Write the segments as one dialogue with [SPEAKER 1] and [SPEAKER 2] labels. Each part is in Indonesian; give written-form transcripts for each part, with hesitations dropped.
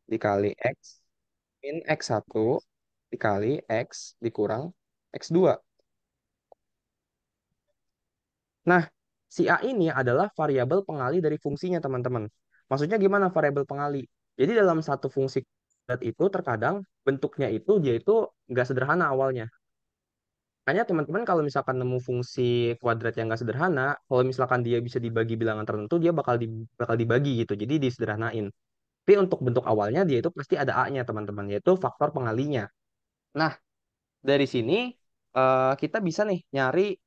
[SPEAKER 1] dikali X min X1 dikali X dikurang X2. Nah, si A ini adalah variabel pengali dari fungsinya, teman-teman. Maksudnya gimana variabel pengali? Jadi dalam satu fungsi kuadrat itu terkadang bentuknya itu dia itu nggak sederhana awalnya. Makanya teman-teman kalau misalkan nemu fungsi kuadrat yang nggak sederhana, kalau misalkan dia bisa dibagi bilangan tertentu, dia bakal dibagi gitu. Jadi disederhanain. Tapi untuk bentuk awalnya dia itu pasti ada A-nya, teman-teman, yaitu faktor pengalinya. Nah, dari sini kita bisa nih nyari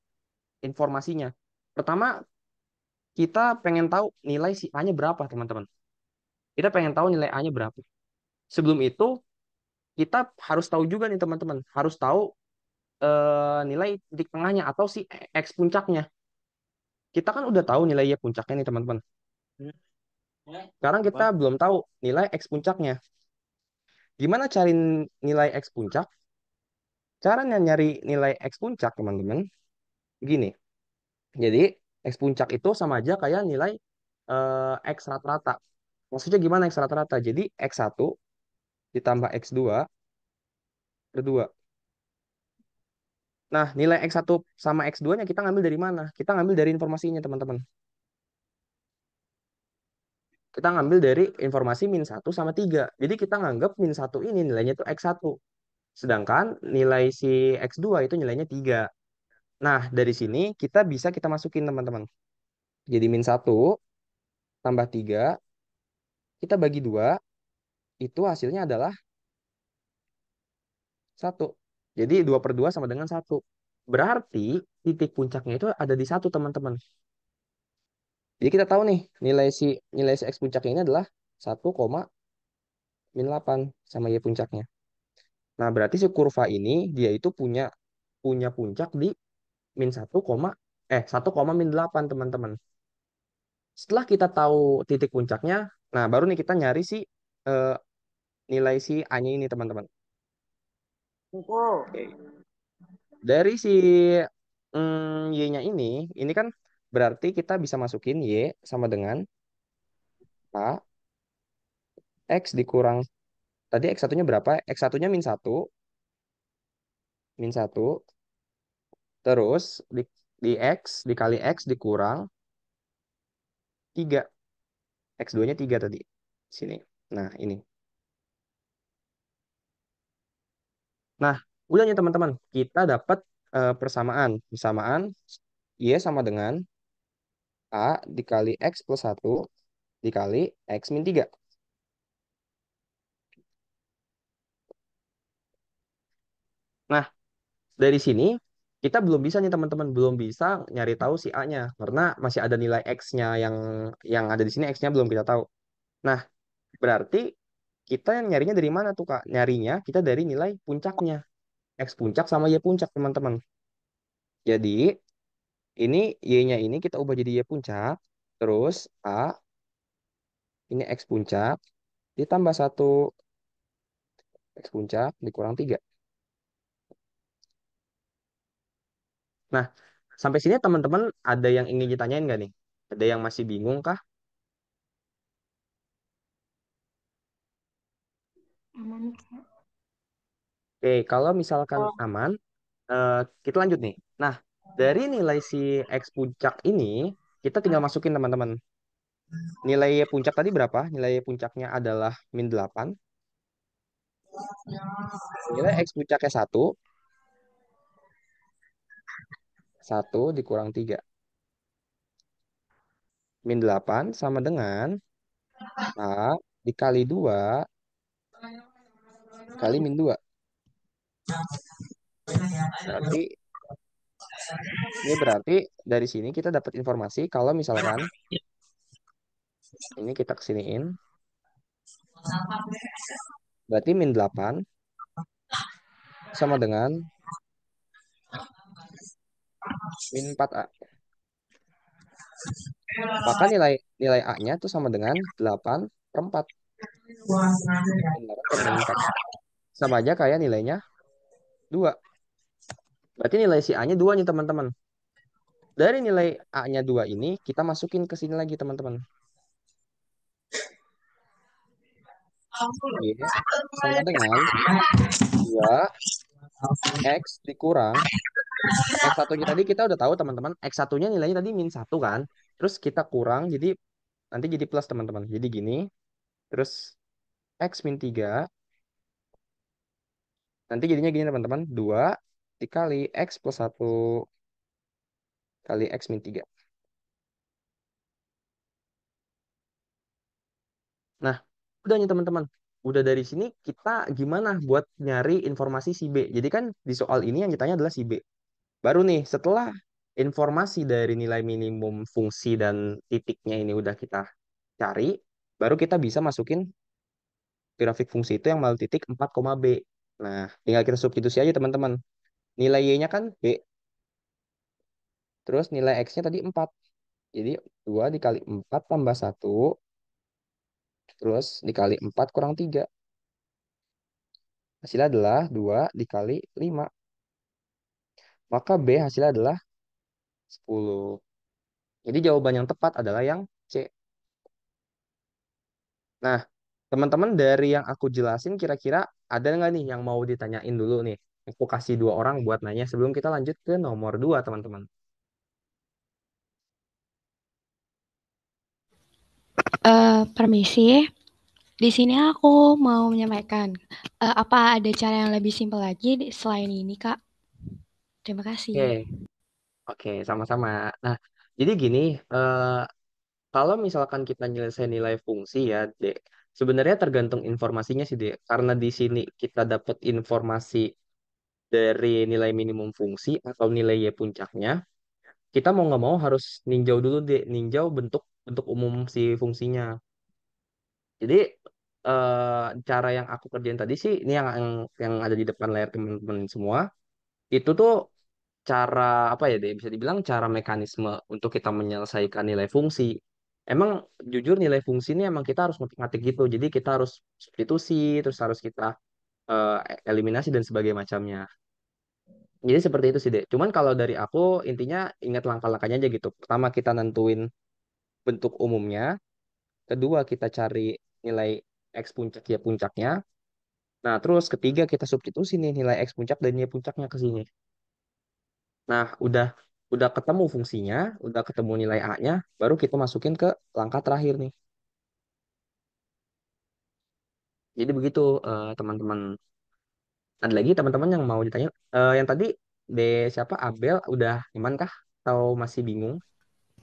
[SPEAKER 1] informasinya. Pertama, kita pengen tahu nilai si A-nya berapa, teman-teman. Kita pengen tahu nilai A-nya berapa. Sebelum itu, kita harus tahu juga nih, teman-teman. Harus tahu nilai titik tengahnya atau si X puncaknya. Kita kan udah tahu nilai Y puncaknya nih, teman-teman. Sekarang kita
[SPEAKER 2] Apa?
[SPEAKER 1] belum tahu nilai X puncaknya. Gimana cari nilai X puncak? Caranya nyari nilai X puncak, teman-teman. Gini. Jadi, X puncak itu sama aja kayak nilai X rata-rata. Maksudnya gimana X rata-rata? Jadi, X1 ditambah X2 per 2. Nah, nilai X1 sama X2-nya kita ngambil dari mana? Kita ngambil dari informasinya, teman-teman. Kita ngambil dari informasi min 1 sama 3. Jadi kita nganggap min 1 ini nilainya itu X1. Sedangkan nilai si X2 itu nilainya 3. Nah, dari sini kita masukin, teman-teman. Jadi min 1 tambah 3, kita bagi 2, itu hasilnya adalah 1. Jadi 2/2 sama dengan 1. Berarti titik puncaknya itu ada di 1, teman-teman. Jadi kita tahu nih nilai si X puncaknya ini adalah 1, min 8 sama Y puncaknya. Nah, berarti si kurva ini dia itu punya punya puncak di min 1, 1, min 8, teman-teman. Setelah kita tahu titik puncaknya, nah baru nih kita nyari si eh, nilai si A-nya ini, teman-teman.
[SPEAKER 2] Kumpul.
[SPEAKER 1] Oke. Dari si Y-nya ini kan berarti kita bisa masukin Y sama dengan A, X dikurang, tadi X1-nya berapa? X1-nya min 1, terus di X dikali X dikurang 3. X2-nya 3 tadi. Sini. Nah, ini. Nah, udah nih, teman-teman. Kita dapat persamaan. Persamaan Y sama dengan A dikali X+1 dikali X min 3. Nah, dari sini kita belum bisa nih, teman-teman. Belum bisa nyari tahu si A-nya. Karena masih ada nilai X-nya yang ada di sini, X-nya belum kita tahu. Nah, berarti kita yang nyarinya dari mana tuh, Kak? Nyarinya kita dari nilai puncaknya. X puncak sama Y puncak, teman-teman. Jadi, ini Y-nya ini kita ubah jadi Y puncak. Terus A, ini X puncak. Ditambah 1 X puncak dikurang 3. Nah, sampai sini teman-teman ada yang ingin ditanyain nggak nih? Ada yang masih bingung kah?
[SPEAKER 2] Aman.
[SPEAKER 1] Oke, kalau misalkan aman, eh, kita lanjut nih. Nah, dari nilai si X puncak ini, kita tinggal masukin, teman-teman. Nilai Y puncak tadi berapa? Nilai Y puncaknya adalah min 8. Nilai X puncaknya 1 dikurang 3. Min 8 sama dengan A dikali 2 kali min 2. Berarti ini berarti dari sini kita dapat informasi kalau misalkan ini kita kesiniin, berarti min 8 sama dengan min 4A. Maka nilai nilai A-nya itu sama dengan 8/4. Min 8 per min 4. Sama aja kayak nilainya 2. Berarti nilai si A-nya 2 nih, teman-teman. Dari nilai A-nya 2 ini, kita masukin ke sini lagi, teman-teman. Y sama dengan 2 X dikurang X satunya tadi kita udah tahu teman-teman, X satunya nilainya tadi -1 kan. Terus kita kurang, jadi nanti jadi plus teman-teman. Jadi gini, terus X-3, nanti jadinya gini teman-teman, 2 dikali X+1 kali X-3. Nah, udah nih teman-teman. Udah dari sini kita gimana buat nyari informasi si B. Jadi kan di soal ini yang ditanya adalah si B. Baru nih, setelah informasi dari nilai minimum fungsi dan titiknya ini udah kita cari, baru kita bisa masukin grafik fungsi itu yang melalui titik 4, B. Nah, tinggal kita substitusi aja teman-teman. Nilai Y-nya kan B, terus nilai X-nya tadi 4. Jadi 2 dikali 4 tambah 1, terus dikali 4 kurang 3. Hasilnya adalah 2 dikali 5. Maka B hasilnya adalah 10. Jadi jawaban yang tepat adalah yang C. Nah, teman-teman dari yang aku jelasin kira-kira ada nggak nih yang mau ditanyain dulu nih? Aku kasih 2 orang buat nanya sebelum kita lanjut ke nomor 2, teman-teman.
[SPEAKER 3] Permisi, di sini aku mau menyampaikan, apa ada cara yang lebih simpel lagi selain ini, Kak? Terima kasih.
[SPEAKER 1] Oke, oke, sama-sama. Nah, jadi gini, eh, kalau misalkan kita nyelesain nilai fungsi ya, Dek, sebenarnya tergantung informasinya sih, Dek. Karena di sini kita dapat informasi dari nilai minimum fungsi atau nilai Y puncaknya, kita mau nggak mau harus ninjau dulu, Dek. Ninjau bentuk bentuk umum si fungsinya. Jadi, cara yang aku kerjain tadi sih, ini yang ada di depan layar teman-teman semua, itu tuh cara apa ya deh bisa dibilang cara mekanisme untuk kita menyelesaikan nilai fungsi. Emang jujur nilai fungsi ini emang kita harus ngetik-ngetik gitu. Jadi kita harus substitusi, terus harus kita eh, eliminasi dan sebagainya macamnya. Jadi seperti itu sih deh. Cuman kalau dari aku intinya ingat langkah-langkahnya aja gitu. Pertama kita nentuin bentuk umumnya. Kedua kita cari nilai X puncak ya puncaknya. Nah terus ketiga kita substitusi nih nilai X puncak dan Y puncaknya ke sini. Nah, udah ketemu fungsinya, udah ketemu nilai A-nya, baru kita masukin ke langkah terakhir nih. Jadi begitu teman-teman. Ada lagi teman-teman yang mau ditanya? Yang tadi D siapa Abel udah iman kah? Atau masih bingung?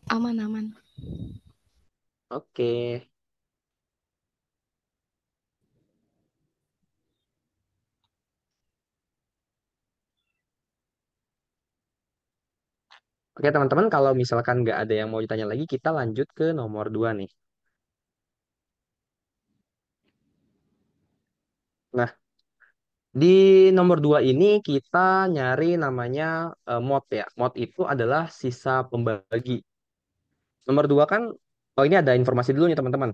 [SPEAKER 3] Aman-aman.
[SPEAKER 1] Oke. Oke teman-teman, kalau misalkan nggak ada yang mau ditanya lagi, kita lanjut ke nomor 2 nih. Nah, di nomor 2 ini kita nyari namanya mod ya. Mod itu adalah sisa pembagi. Nomor 2 kan, oh ini ada informasi dulu nih teman-teman.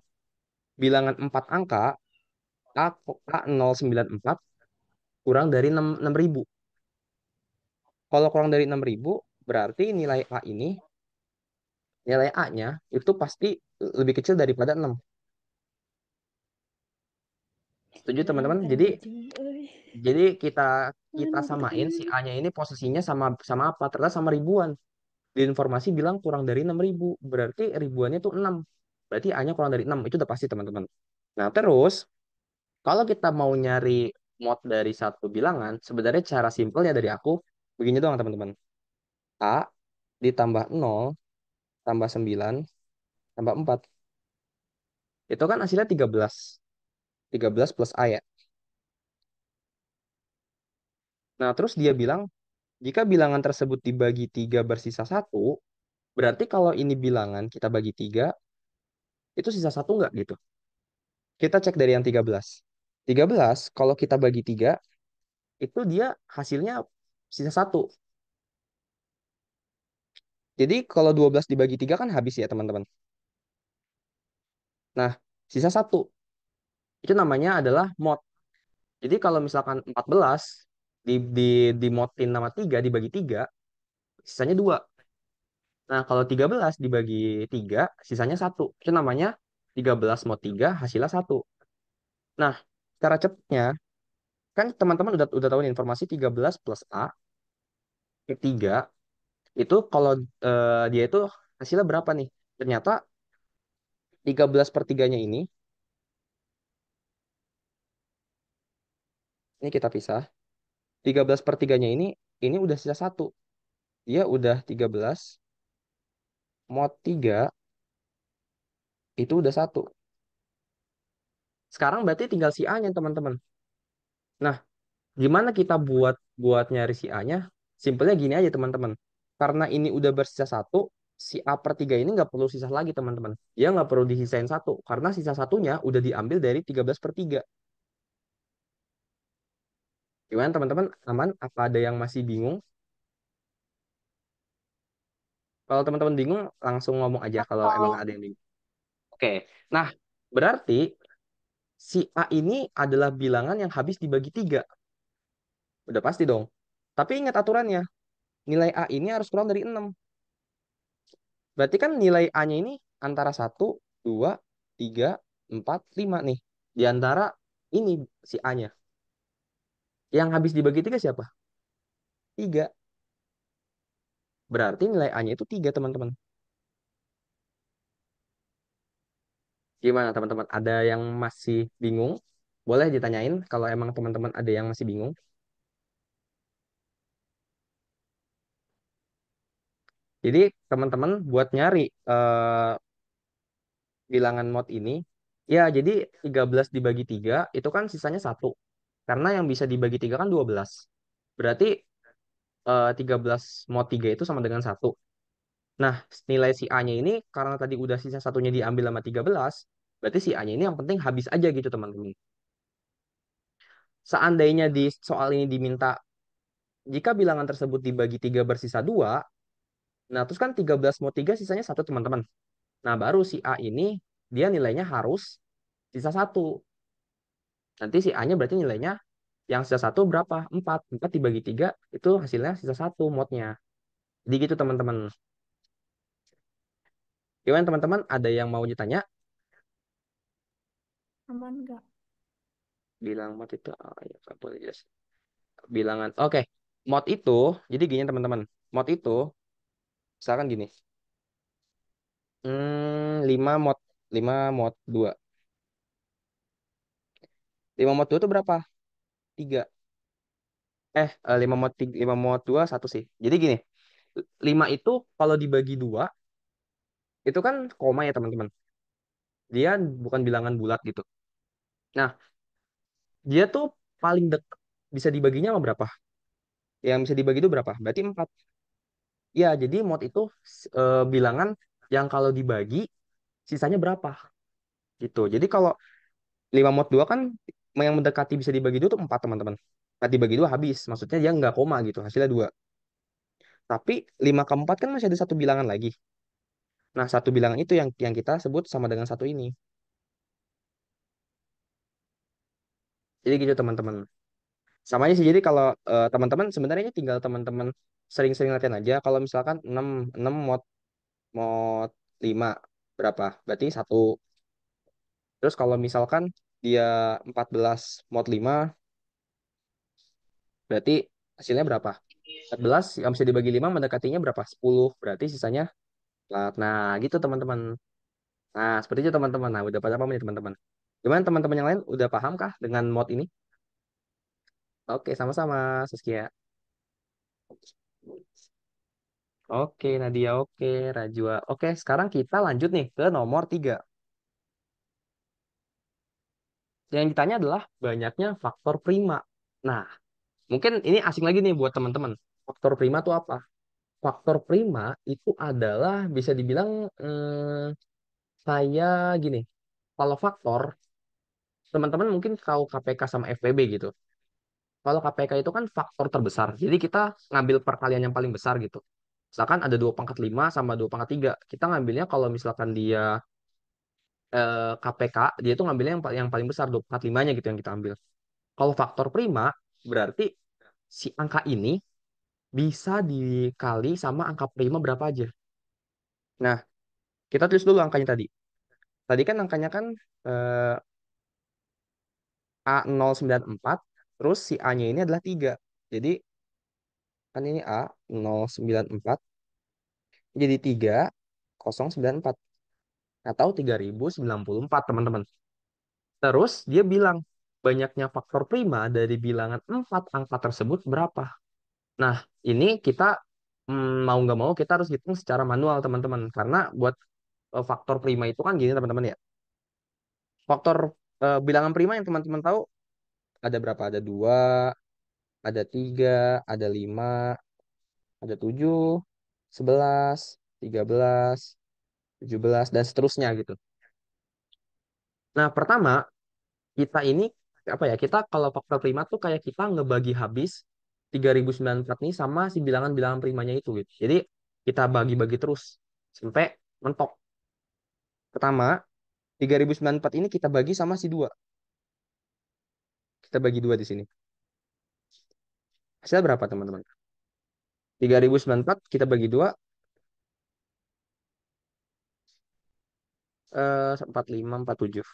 [SPEAKER 1] Bilangan 4 angka A, A094 kurang dari 6.000. Kalau kurang dari 6.000, berarti nilai A ini, nilai A-nya itu pasti lebih kecil daripada 6. Setuju teman-teman? Jadi kita kita samain si A-nya ini posisinya sama sama apa? Ternyata sama ribuan. Di informasi bilang kurang dari 6.000. Berarti ribuannya itu 6. Berarti A-nya kurang dari 6. Itu udah pasti teman-teman. Nah, terus kalau kita mau nyari mod dari satu bilangan, sebenarnya cara simpelnya dari aku begini doang teman-teman. A ditambah 0 tambah 9 tambah 4. Itu kan hasilnya 13. 13 plus A ya. Nah, terus dia bilang, jika bilangan tersebut dibagi 3 bersisa satu, berarti kalau ini bilangan kita bagi 3, itu sisa satu nggak gitu? Kita cek dari yang 13. 13, kalau kita bagi 3, itu dia hasilnya sisa satu. Jadi kalau 12 dibagi 3 kan habis ya teman-teman. Nah, sisa satu. Itu namanya adalah mod. Jadi kalau misalkan 14 di modin nama 3 dibagi 3, sisanya 2. Nah, kalau 13 dibagi 3, sisanya satu. Itu namanya 13 mod 3, hasilnya satu. Nah, cara cepatnya, kan teman-teman udah tahu nih informasi 13 plus A, 3, itu kalau dia itu hasilnya berapa nih? Ternyata 13 per 3-nya ini kita pisah. 13 per 3-nya ini udah sisa satu. Dia udah 13, mod 3, itu udah satu. Sekarang berarti tinggal si A-nya, teman-teman. Nah, gimana kita buat buat nyari si A-nya? Simpelnya gini aja, teman-teman. Karena ini udah bersisa satu, si A per 3 ini nggak perlu sisa lagi, teman-teman. Dia nggak perlu disisain satu, karena sisa satunya udah diambil dari 13 per 3. Gimana, teman-teman? Aman? Apa ada yang masih bingung? Kalau teman-teman bingung, langsung ngomong aja kalau emang ada yang bingung. Oke. Nah, berarti si A ini adalah bilangan yang habis dibagi 3. Udah pasti dong. Tapi ingat aturannya, nilai A ini harus kurang dari 6. Berarti kan nilai A-nya ini antara 1, 2, 3, 4, 5 nih. Di antara ini si A-nya. Yang habis dibagi 3 siapa? 3. Berarti nilai A-nya itu 3, teman-teman. Gimana, teman-teman? Ada yang masih bingung? Boleh ditanyain kalau emang teman-teman ada yang masih bingung. Jadi, teman-teman buat nyari bilangan mod ini, ya jadi 13 dibagi 3 itu kan sisanya satu. Karena yang bisa dibagi 3 kan 12. Berarti 13 mod 3 itu sama dengan satu. Nah, nilai si A-nya ini karena tadi udah sisa satunya diambil sama 13, berarti si A-nya ini yang penting habis aja gitu, teman-teman. Seandainya di soal ini diminta jika bilangan tersebut dibagi 3 bersisa 2, nah terus kan 13 mod 3 sisanya satu, teman-teman. Nah, baru si A ini dia nilainya harus sisa satu. Nanti si A-nya berarti nilainya yang sisa satu berapa? 4. 4 dibagi 3 itu hasilnya sisa satu modnya. Jadi gitu, teman-teman. Gimana, teman-teman? Ada yang mau ditanya?
[SPEAKER 2] Aman nggak?
[SPEAKER 1] Bilang mod itu, oh, ya, Kak, boleh jelas. Bilangan. Oke. Mod itu, jadi gini, teman-teman. Mod itu, misalkan gini. 5 mod 5 mod 2. 5 mod 2 itu berapa? 3. 5 mod 3, 5 mod 2 satu sih. Jadi gini, 5 itu kalau dibagi 2 itu kan koma ya, teman-teman. Dia bukan bilangan bulat gitu. Nah, dia tuh paling dekat bisa dibaginya sama berapa? Yang bisa dibagi itu berapa? Berarti 4. Ya, jadi mod itu bilangan yang kalau dibagi sisanya berapa gitu. Jadi kalau 5 mod 2 kan yang mendekati bisa dibagi 2 tuh 4, teman-teman. Nah, dibagi 2 habis. Maksudnya dia nggak koma gitu. Hasilnya 2. Tapi 5 ke 4 kan masih ada satu bilangan lagi. Nah, satu bilangan itu yang kita sebut sama dengan satu ini. Jadi gitu, teman-teman. Sama aja sih. Jadi kalau teman-teman sebenarnya tinggal teman-teman sering-sering latihan aja. Kalau misalkan 6 mod mod 5 berapa? Berarti satu. Terus kalau misalkan dia 14 mod 5 berarti hasilnya berapa? 14 yang bisa dibagi 5 mendekatinya berapa? 10. Berarti sisanya 4. Nah, gitu, teman-teman. Nah, seperti itu, teman-teman. Nah, udah pada paham nih, teman-teman. Gimana, teman-teman yang lain? Udah paham kah dengan mod ini? Oke, sama-sama, Saskia. Oke, Nadia. Oke, Rajwa. Oke, sekarang kita lanjut nih ke nomor 3. Yang ditanya adalah banyaknya faktor prima. Nah, mungkin ini asing lagi nih buat teman-teman. Faktor prima itu apa? Faktor prima itu adalah bisa dibilang kayak gini. Kalau faktor, teman-teman mungkin tahu KPK sama FPB gitu. Kalau KPK itu kan faktor terbesar. Jadi kita ngambil perkalian yang paling besar gitu. Misalkan ada 2 pangkat 5 sama 2 pangkat 3. Kita ngambilnya kalau misalkan dia KPK, dia itu ngambilnya yang paling besar, 2/5-nya gitu yang kita ambil. Kalau faktor prima, berarti si angka ini bisa dikali sama angka prima berapa aja. Nah, kita tulis dulu angkanya tadi. Tadi kan angkanya kan eh, A094, terus si A-nya ini adalah 3. Jadi kan ini A094 jadi 3094 atau 3094 teman-teman. Terus dia bilang banyaknya faktor prima dari bilangan 4 angka tersebut berapa. Nah, ini kita mau nggak mau kita harus hitung secara manual teman-teman. Karena buat faktor prima itu kan gini teman-teman ya. Faktor bilangan prima yang teman-teman tahu ada berapa? Ada 2, ada 3, ada 5, ada 7, 11, 13, 17, dan seterusnya gitu. Nah, pertama, kita ini, apa ya, kita kalau faktor prima tuh kayak kita ngebagi habis 3094 nih sama si bilangan-bilangan primanya itu gitu. Jadi, kita bagi-bagi terus sampai mentok. Pertama, 3094 ini kita bagi sama si 2. Kita bagi 2 di sini. Hasilnya berapa, teman-teman? 3094 kita bagi 2, 4547.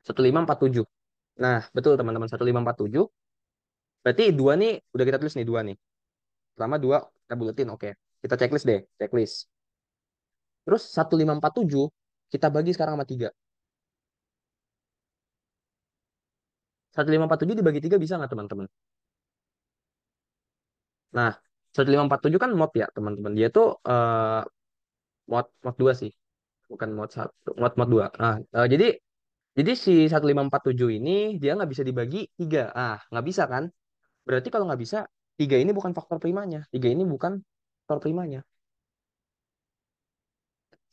[SPEAKER 1] 1547. Nah, betul teman-teman, 1547. Berarti 2 nih udah kita tulis nih 2 nih. Pertama 2 kita buletin, oke. Kita checklist deh, checklist. Terus 1547 kita bagi sekarang sama 3. 1547 dibagi 3 bisa nggak teman-teman? Nah, 1547 kan mod ya teman-teman. Dia tuh mod mod 2 sih. Bukan mod satu, mod 2. Nah, jadi si 1547 ini dia nggak bisa dibagi 3. Ah, nggak bisa kan? Berarti kalau nggak bisa, 3 ini bukan faktor primanya. 3 ini bukan faktor primanya.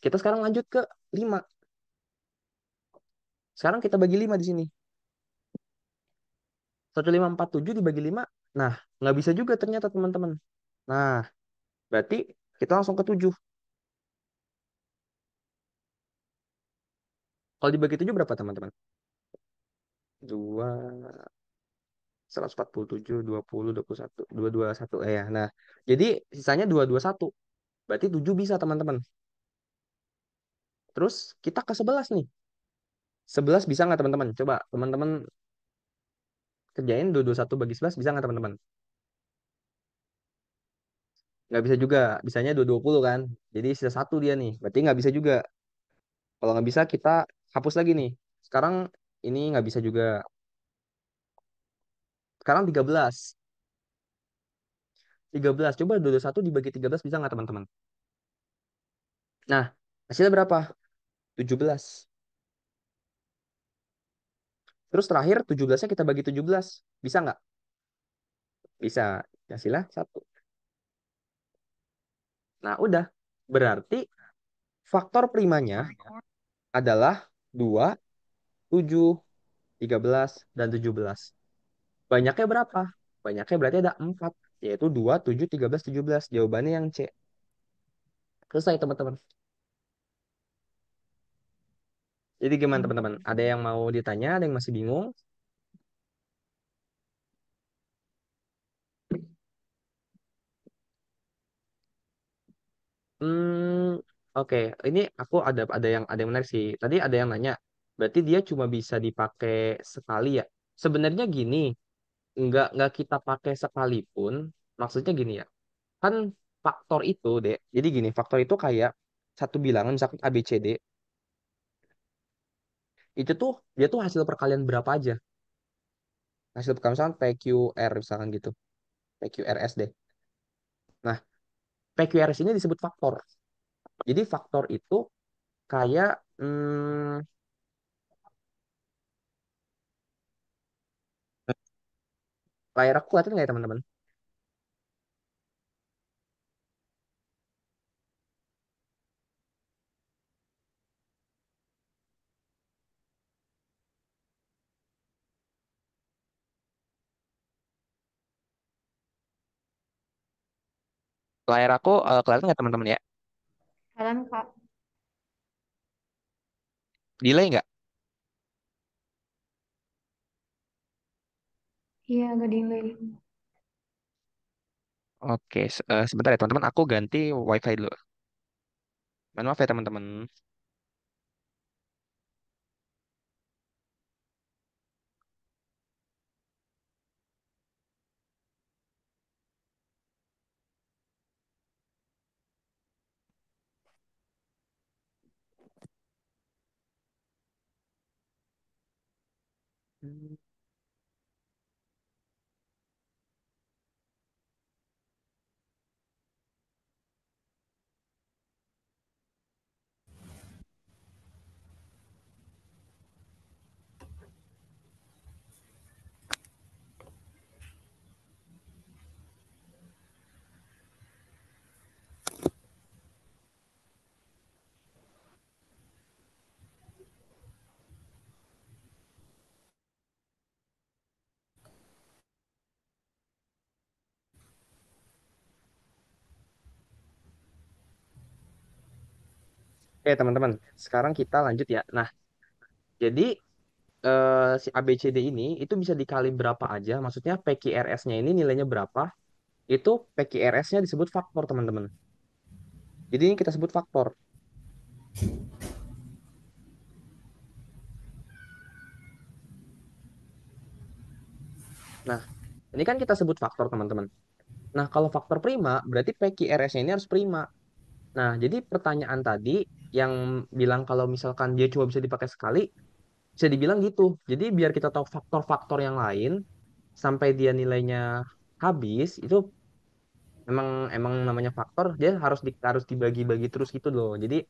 [SPEAKER 1] Kita sekarang lanjut ke 5. Sekarang kita bagi 5 di sini. 1547 dibagi 5. Nah, nggak bisa juga ternyata teman-teman. Nah, berarti kita langsung ke 7. Kalau dibagi 7 berapa teman-teman? 2, 147, 20, 21, 221. Ya. Nah, jadi sisanya 221. Berarti 7 bisa teman-teman. Terus kita ke 11 nih. 11 bisa nggak teman-teman? Coba teman-teman kerjain 221 bagi 11 bisa nggak teman-teman? Nggak bisa juga. Bisanya 220 kan. Jadi sisa satu dia nih. Berarti nggak bisa juga. Kalau nggak bisa kita hapus lagi nih. Sekarang ini nggak bisa juga. Sekarang 13. 13. Coba 221 dibagi 13 bisa nggak teman-teman? Nah, hasilnya berapa? 17. Terus terakhir 17-nya kita bagi 17. Bisa nggak? Bisa. Hasilnya 1. Nah, udah. Berarti faktor primanya adalah 2, 7, 13, dan 17. Banyaknya berapa? Banyaknya berarti ada 4. Yaitu 2, 7, 13, 17. Jawabannya yang C. Selesai, teman-teman. Jadi gimana, teman-teman? Ada yang mau ditanya? Ada yang masih bingung? Hmm, oke. Ini aku ada yang menarik sih. Tadi ada yang nanya, berarti dia cuma bisa dipakai sekali ya? Sebenarnya gini, nggak kita pakai sekalipun. Maksudnya gini ya, kan faktor itu deh. Jadi gini, faktor itu kayak satu bilangan misalkan A B C D itu tuh dia tuh hasil perkalian berapa aja? Hasil perkalian misalkan PQR misalkan gitu, PQRS deh. Nah, PQRS ini disebut faktor. Jadi faktor itu kayak layar aku kelihatan nggak ya teman-teman? Layar aku kelihatan nggak teman-teman ya?
[SPEAKER 2] Kalian Kak.
[SPEAKER 1] Delay nggak?
[SPEAKER 2] Iya, agak delay.
[SPEAKER 1] Oke, sebentar ya teman-teman. Aku ganti WiFi dulu. Mohon maaf ya teman-teman. Hmm. Oke, teman-teman. Sekarang kita lanjut ya. Nah, jadi si ABCD ini itu bisa dikali berapa aja. Maksudnya PQRS-nya ini nilainya berapa. Itu PQRS-nya disebut faktor, teman-teman. Jadi ini kita sebut faktor. Nah, ini kan kita sebut faktor, teman-teman. Nah, kalau faktor prima, berarti PQRS-nya ini harus prima. Nah, jadi pertanyaan tadi yang bilang kalau misalkan dia cuma bisa dipakai sekali, bisa dibilang gitu. Jadi biar kita tahu faktor-faktor yang lain, sampai dia nilainya habis, itu emang emang namanya faktor, dia harus dibagi-bagi terus gitu loh. Jadi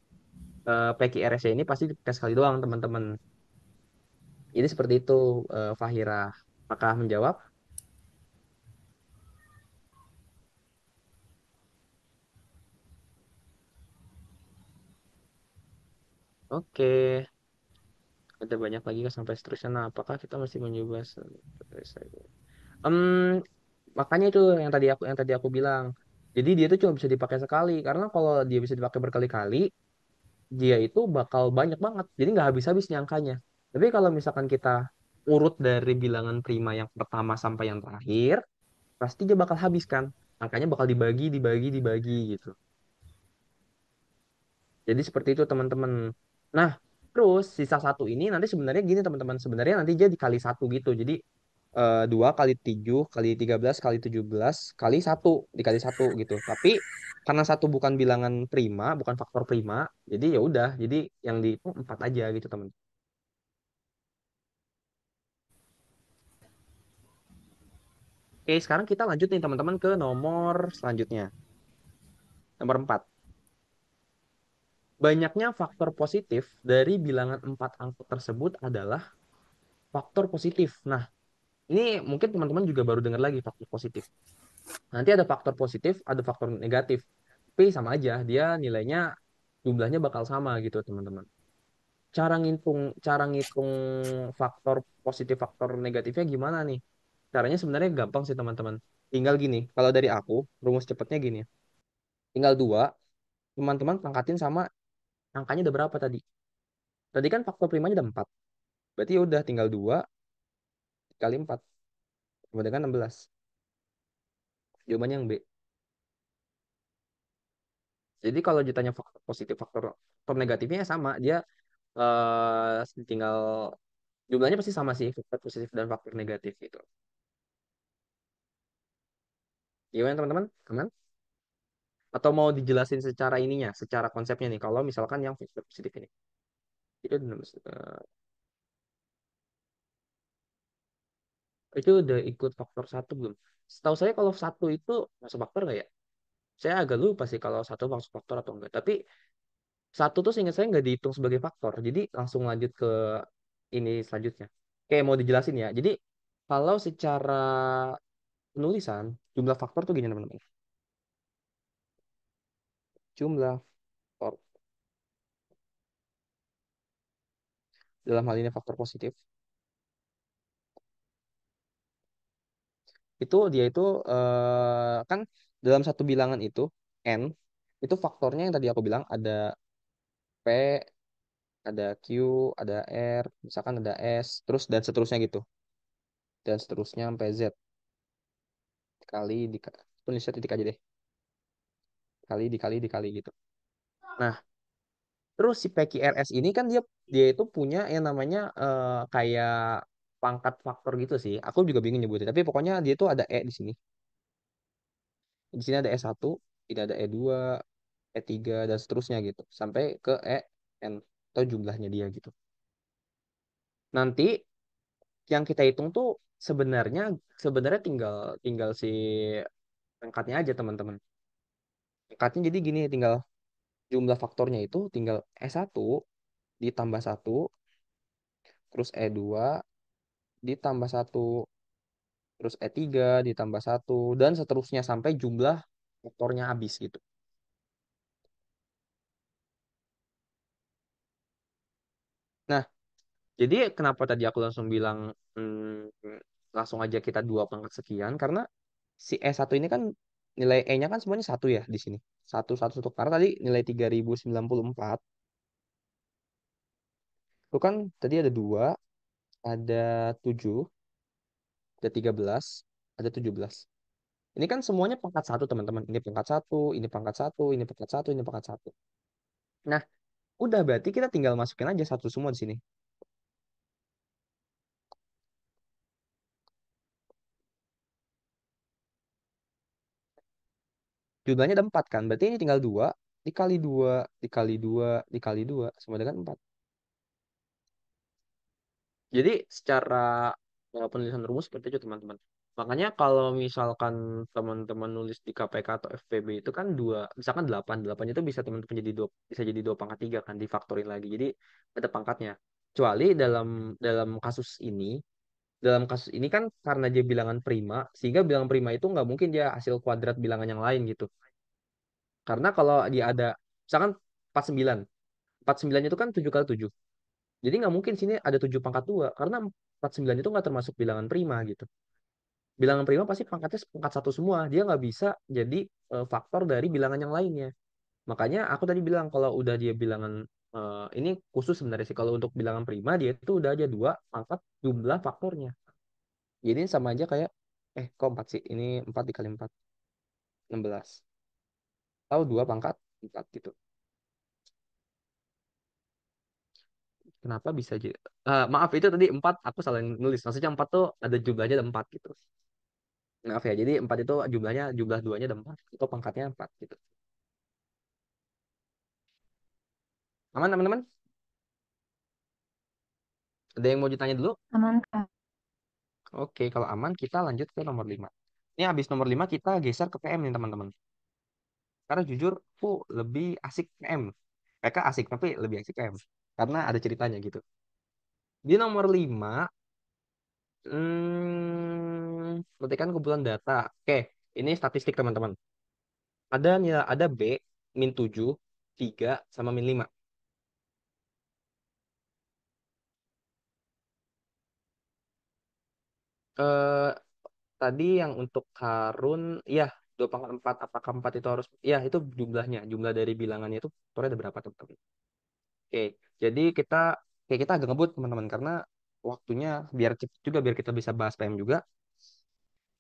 [SPEAKER 1] PQRS ini pasti dipakai sekali doang, teman-teman. Jadi seperti itu, Fahira. Apakah menjawab? Oke. Ada banyak lagi kan sampai seterusnya. Nah, apakah kita masih mencoba makanya itu yang tadi aku bilang. Jadi dia itu cuma bisa dipakai sekali karena kalau dia bisa dipakai berkali-kali, dia itu bakal banyak banget. Jadi nggak habis-habis nih angkanya. Tapi kalau misalkan kita urut dari bilangan prima yang pertama sampai yang terakhir, pasti dia bakal habis kan. Angkanya bakal dibagi, dibagi, dibagi gitu. Jadi seperti itu teman-teman. Nah, terus sisa satu ini nanti sebenarnya gini teman-teman. Sebenarnya nanti dia dikali satu gitu. Jadi 2 kali 7 kali 13 kali 17 kali satu dikali satu gitu. Tapi karena satu bukan bilangan prima, bukan faktor prima, jadi ya udah. Jadi yang dihitung 4 aja gitu teman. Oke, sekarang kita lanjut nih teman-teman ke nomor selanjutnya. Nomor 4. Banyaknya faktor positif dari bilangan 4 angka tersebut adalah faktor positif. Nah, ini mungkin teman-teman juga baru dengar lagi faktor positif. Nanti ada faktor positif, ada faktor negatif. Tapi sama aja, dia nilainya jumlahnya bakal sama gitu, teman-teman. Cara ngitung faktor positif, faktor negatifnya gimana nih? Caranya sebenarnya gampang sih, teman-teman. Tinggal gini, kalau dari aku, rumus cepatnya gini. Tinggal dua, teman-teman pangkatin sama angkanya udah berapa tadi? Tadi kan faktor primanya udah 4. Berarti ya udah tinggal 2 kali 4. Sama dengan 16. Jawabannya yang B. Jadi kalau ditanya faktor positif, faktor negatifnya ya sama. Dia tinggal jumlahnya pasti sama sih, faktor positif dan faktor negatif gitu. Gimana teman-teman? Aman? Atau mau dijelasin secara ininya, secara konsepnya nih, kalau misalkan yang faktor positif ini. Itu udah ikut faktor satu belum? Setahu saya kalau satu itu masuk faktor nggak ya? Saya agak lupa sih kalau satu masuk faktor atau enggak. Tapi satu tuh seingat saya nggak dihitung sebagai faktor. Jadi langsung lanjut ke ini selanjutnya. Oke, mau dijelasin ya. Jadi kalau secara penulisan, jumlah faktor tuh gini teman-teman. Jumlah faktor dalam hal ini faktor positif itu dia itu kan dalam satu bilangan itu n itu faktornya yang tadi aku bilang ada p, ada q, ada r, misalkan ada s, terus dan seterusnya gitu, dan seterusnya sampai z kali tulisnya titik aja deh, kali dikali dikali gitu. Nah, terus si PQRS ini kan dia dia itu punya yang namanya kayak pangkat faktor gitu sih. Aku juga bingung nyebutnya, tapi pokoknya dia tuh ada e di sini. Di sini ada E1, ini ada E2, E3 dan seterusnya gitu sampai ke EN atau jumlahnya dia gitu. Nanti yang kita hitung tuh sebenarnya sebenarnya tinggal tinggal si angkatnya aja teman-teman. Angkatnya jadi gini, tinggal jumlah faktornya itu tinggal E1 ditambah satu, terus E2 ditambah satu, terus E3 ditambah satu, dan seterusnya sampai jumlah faktornya habis gitu. Nah, jadi kenapa tadi aku langsung bilang langsung aja kita dua pangkat sekian, karena si E1 ini kan nilai E-nya kan semuanya satu ya di sini. Satu, satu, satu. Karena tadi nilai 3094 itu kan tadi ada dua, ada 7, ada 13, ada 17. Ini kan semuanya pangkat satu teman-teman. Ini pangkat satu, ini pangkat satu, ini pangkat satu, ini pangkat satu. Nah, udah berarti kita tinggal masukin aja satu semua di sini. Jumlahnya ada 4 kan. Berarti ini tinggal 2 dikali 2 dikali 2 dikali 2 sama dengan 4. Jadi secara penulisan rumus seperti itu teman-teman. Makanya kalau misalkan teman-teman nulis di KPK atau FPB itu kan dua, misalkan 8, 8 itu bisa teman-teman jadi dua, bisa jadi 2 pangkat 3 kan, difaktorin lagi. Jadi ada pangkatnya. Kecuali dalam dalam kasus ini, dalam kasus ini kan karena dia bilangan prima, sehingga bilangan prima itu nggak mungkin dia hasil kuadrat bilangan yang lain gitu. Karena kalau dia ada, misalkan 49, 49 itu kan 7 kali 7. Jadi nggak mungkin sini ada 7 pangkat 2 karena 49 itu nggak termasuk bilangan prima gitu. Bilangan prima pasti pangkatnya pangkat satu semua. Dia nggak bisa jadi faktor dari bilangan yang lainnya. Makanya aku tadi bilang kalau udah dia bilangan ini khusus sebenarnya sih. Kalau untuk bilangan prima dia itu udah aja dua pangkat jumlah faktornya. Jadi sama aja kayak kok 4 sih? Ini 4 dikali 4 16. Tahu 2 pangkat 4 gitu. Kenapa bisa jadi maaf itu tadi 4 aku salah nulis. Maksudnya 4 tuh ada jumlahnya ada 4 gitu. Maaf ya, jadi 4 itu jumlahnya, jumlah duanya ada 4. Itu pangkatnya 4 gitu. Aman teman-teman? Ada yang mau ditanya dulu?
[SPEAKER 2] Aman, Kak.
[SPEAKER 1] Oke, kalau aman kita lanjut ke nomor 5. Ini habis nomor 5 kita geser ke PM nih teman-teman. Karena jujur aku lebih asik PM. Mereka asik tapi lebih asik PM. Karena ada ceritanya gitu. Di nomor 5, petikan kumpulan data. Oke, ini statistik teman-teman. Ada nilai, ada B, min 7, 3, sama min 5. Eh, Tadi yang untuk Harun, ya 2 pangkat 4. Apakah 4 itu harus, ya itu jumlahnya. Jumlah dari bilangannya itu faktornya ada berapa teman-teman. Oke, jadi kita agak ngebut teman-teman. Karena waktunya biar cepet juga, biar kita bisa bahas PM juga.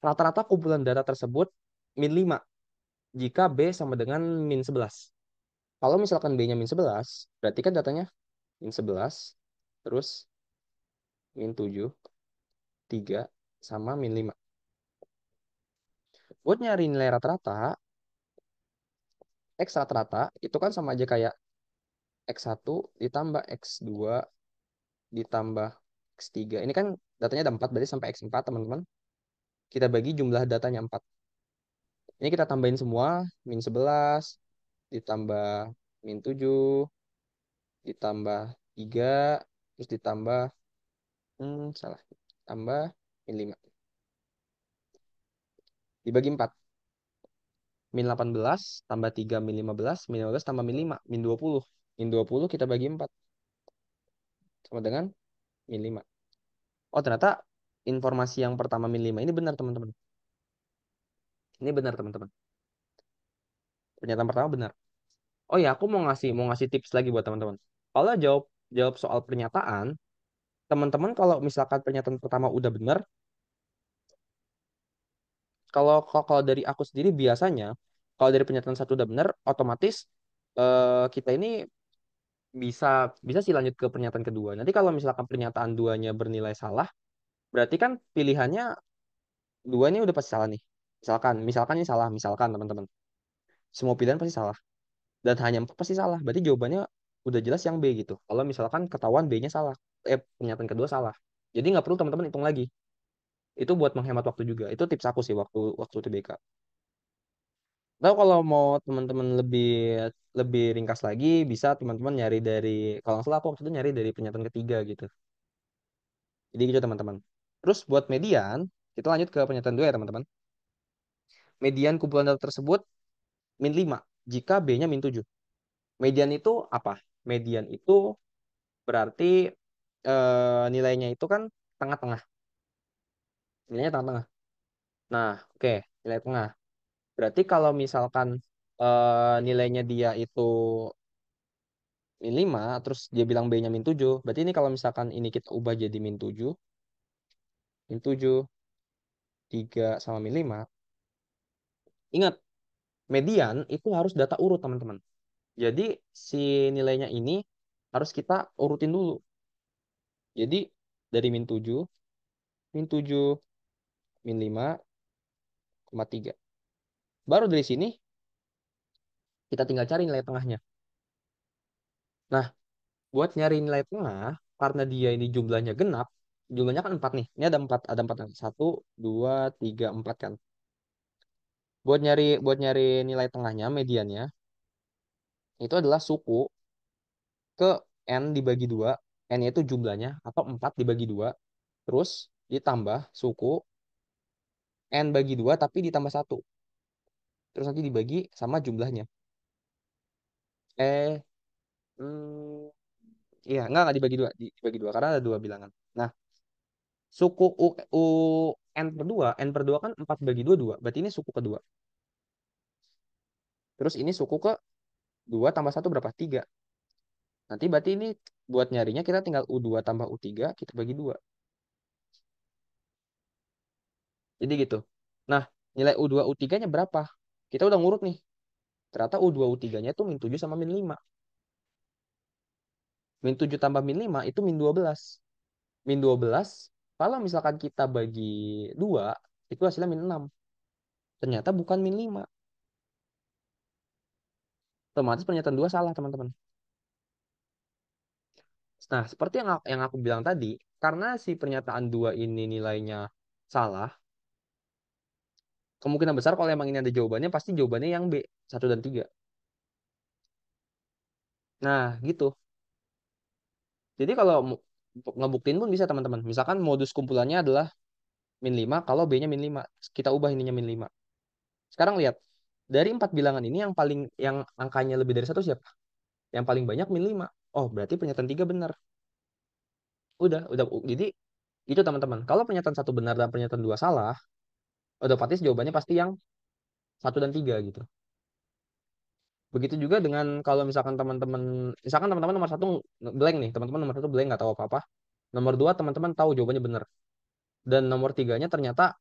[SPEAKER 1] Rata-rata kumpulan data tersebut min 5 jika B sama dengan min 11. Kalau misalkan B-nya min 11, berarti kan datanya min 11, terus min 7, 3, sama min 5. Buat nyari nilai rata-rata, X rata-rata itu kan sama aja kayak X1 ditambah X2 ditambah X3. Ini kan datanya ada 4, berarti sampai X4 teman-teman. Kita bagi jumlah datanya 4. Ini kita tambahin semua, min 11 ditambah min 7 ditambah 3 terus ditambah salah. Tambah min 5. Dibagi 4. Min 18 tambah 3 min 15, min 15 tambah min 5, min 20. Min 20 kita bagi 4 sama dengan min 5. Oh, ternyata informasi yang pertama min 5 ini benar, teman-teman. Ini benar, teman-teman. Pernyataan pertama benar. Oh ya, aku mau ngasih tips lagi buat teman-teman. Kalau jawab jawab soal pernyataan, teman-teman kalau misalkan pernyataan pertama udah benar, kalau dari aku sendiri biasanya kalau dari pernyataan satu udah benar, otomatis kita ini bisa bisa sih lanjut ke pernyataan kedua. Nanti kalau misalkan pernyataan duanya bernilai salah, berarti kan pilihannya dua ini udah pasti salah nih. Misalkan ini salah, misalkan teman-teman. Semua pilihan pasti salah. Dan hanya 4 pasti salah. Berarti jawabannya udah jelas yang B gitu. Kalau misalkan ketahuan B-nya salah. Pernyataan kedua salah. Jadi nggak perlu teman-teman hitung lagi. Itu buat menghemat waktu juga. Itu tips aku sih waktu waktu UTBK. Tahu kalau mau teman-teman lebih lebih ringkas lagi, bisa teman-teman nyari dari, kalau nggak salah aku waktu itu nyari dari pernyataan ketiga gitu. Jadi gitu teman-teman. Terus buat median, kita lanjut ke pernyataan dua ya teman-teman. Median kumpulan data tersebut min 5 jika B-nya min 7. Median itu apa? Median itu berarti nilainya itu kan tengah-tengah. Nilainya tengah-tengah. Nah, oke, nilai tengah. Berarti kalau misalkan nilainya dia itu min 5, terus dia bilang B-nya min 7, berarti ini kalau misalkan ini kita ubah jadi min 7, 3 sama min 5, ingat, median itu harus data urut, teman-teman. Jadi, si nilainya ini harus kita urutin dulu. Jadi, dari min 7, min 5,3. Baru dari sini, kita tinggal cari nilai tengahnya. Nah, buat nyari nilai tengah, karena dia ini jumlahnya genap, jumlahnya kan 4 nih. Ini ada 4. Satu, dua, tiga, 4 kan. Buat nyari nilai tengahnya, mediannya, itu adalah suku ke N dibagi 2. N itu jumlahnya, atau 4 dibagi 2. Terus ditambah suku N bagi 2 tapi ditambah satu. Terus nanti dibagi sama jumlahnya. Eh, hmm, iya, nggak dibagi 2. Dibagi 2 karena ada 2 bilangan. Nah, suku U N per 2, N per 2 kan 4 bagi 2 2. Berarti ini suku kedua. Terus ini suku ke 2 tambah satu berapa? 3. Nanti berarti ini buat nyarinya kita tinggal U2 tambah U3, kita bagi 2. Jadi gitu. Nah, nilai U2 U3-nya berapa? Kita udah ngurut nih. Ternyata U2 U3-nya itu min 7 sama min 5. Min 7 tambah min 5 itu min 12. Min 12, kalau misalkan kita bagi 2, itu hasilnya min 6. Ternyata bukan min 5. Otomatis pernyataan 2 salah, teman-teman. Nah, seperti yang aku bilang tadi, karena si pernyataan 2 ini nilainya salah, kemungkinan besar kalau emang ini ada jawabannya, pasti jawabannya yang B, 1 dan 3. Nah, gitu. Jadi kalau ngebuktiin pun bisa, teman-teman. Misalkan modus kumpulannya adalah min 5, kalau B-nya min 5. Kita ubah ininya min 5. Sekarang lihat, dari 4 bilangan ini yang angkanya lebih dari satu siapa? Yang paling banyak min 5. Oh, berarti pernyataan 3 benar. Udah. Jadi, itu teman-teman. Kalau pernyataan satu benar dan pernyataan 2 salah, otomatis jawabannya pasti yang 1 dan 3 gitu. Begitu juga dengan kalau misalkan teman-teman nomor satu blank nih, teman-teman nomor satu blank nggak tahu apa-apa. Nomor 2 teman-teman tahu jawabannya benar. Dan nomor tiganya ternyata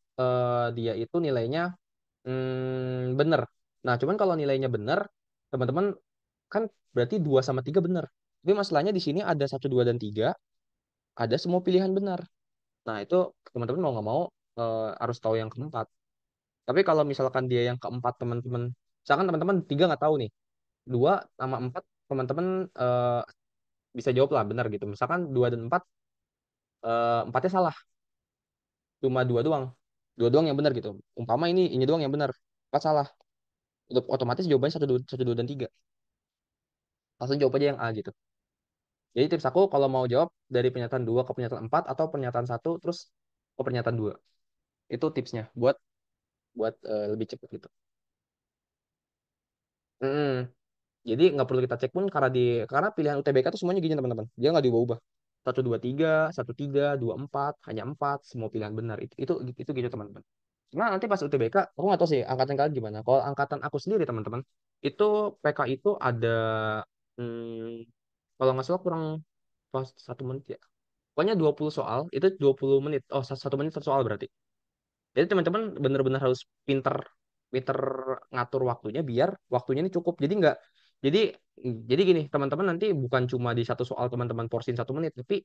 [SPEAKER 1] dia itu nilainya benar. Nah, cuman kalau nilainya benar, teman-teman kan berarti 2 sama 3 benar. Tapi masalahnya di sini ada 1, 2, dan 3, ada semua pilihan benar. Nah, itu teman-teman mau nggak mau harus tahu yang keempat. Tapi kalau misalkan dia yang keempat, teman-teman, misalkan teman-teman 3 nggak tahu nih, 2 sama 4 teman-teman bisa jawab lah benar gitu. Misalkan 2 dan 4, empatnya salah, cuma dua doang. Dua doang yang benar gitu. Umpama ini doang yang benar, 4 salah. Otomatis jawabannya 1, 2, 1, 2, dan 3. Langsung jawab aja yang A gitu. Jadi tips aku kalau mau jawab dari pernyataan 2 ke pernyataan 4 atau pernyataan satu terus ke pernyataan 2. Itu tipsnya buat buat lebih cepat gitu. Mm-mm. Jadi nggak perlu kita cek pun karena pilihan UTBK itu semuanya gini teman-teman. Dia nggak diubah-ubah. 1, 2, 3, 1, 3, 2, 4, hanya 4, semua pilihan benar. Itu gitu teman-teman. Nah, nanti pas UTBK, aku nggak tahu sih angkatan kalian gimana. Kalau angkatan aku sendiri teman-teman, itu PK itu ada, kalau nggak salah kurang pas 1 menit ya. Pokoknya 20 soal, itu 20 menit. Oh, 1 menit satu soal berarti. Jadi teman-teman benar-benar harus pinter pinter ngatur waktunya biar waktunya ini cukup. Jadi jadi gini, teman-teman nanti bukan cuma di satu soal teman-teman porsin 1 menit, tapi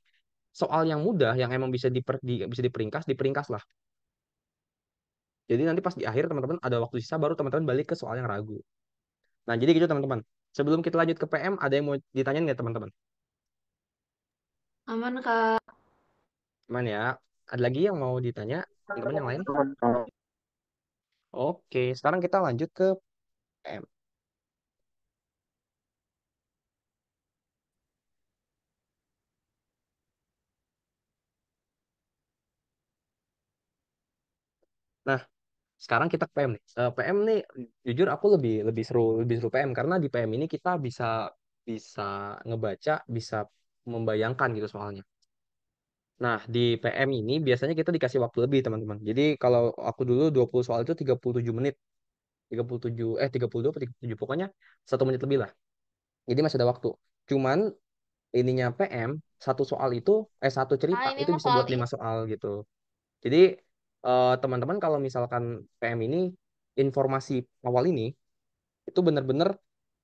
[SPEAKER 1] soal yang mudah yang emang bisa diperingkas lah. Jadi nanti pas di akhir teman-teman ada waktu sisa baru teman-teman balik ke soal yang ragu. Nah, jadi gitu teman-teman. Sebelum kita lanjut ke PM, ada yang mau ditanyain nggak teman-teman?
[SPEAKER 2] Aman, Kak.
[SPEAKER 1] Aman ya. Ada lagi yang mau ditanya teman-teman yang lain? Oke, sekarang kita lanjut ke PM. Nah, sekarang kita ke PM nih. PM nih jujur aku lebih seru PM karena di PM ini kita bisa bisa ngebaca, bisa membayangkan gitu soalnya. Nah, di PM ini biasanya kita dikasih waktu lebih, teman-teman. Jadi kalau aku dulu 20 soal itu 37 menit. 32 atau 37 pokoknya 1 menit lebih lah. Jadi masih ada waktu. Cuman ininya PM satu
[SPEAKER 2] Ah,
[SPEAKER 1] cerita
[SPEAKER 2] ini
[SPEAKER 1] itu
[SPEAKER 2] mah
[SPEAKER 1] bisa
[SPEAKER 2] soal
[SPEAKER 1] buat
[SPEAKER 2] ini.
[SPEAKER 1] 5 soal gitu. Jadi teman-teman kalau misalkan PM ini informasi awal ini itu benar-benar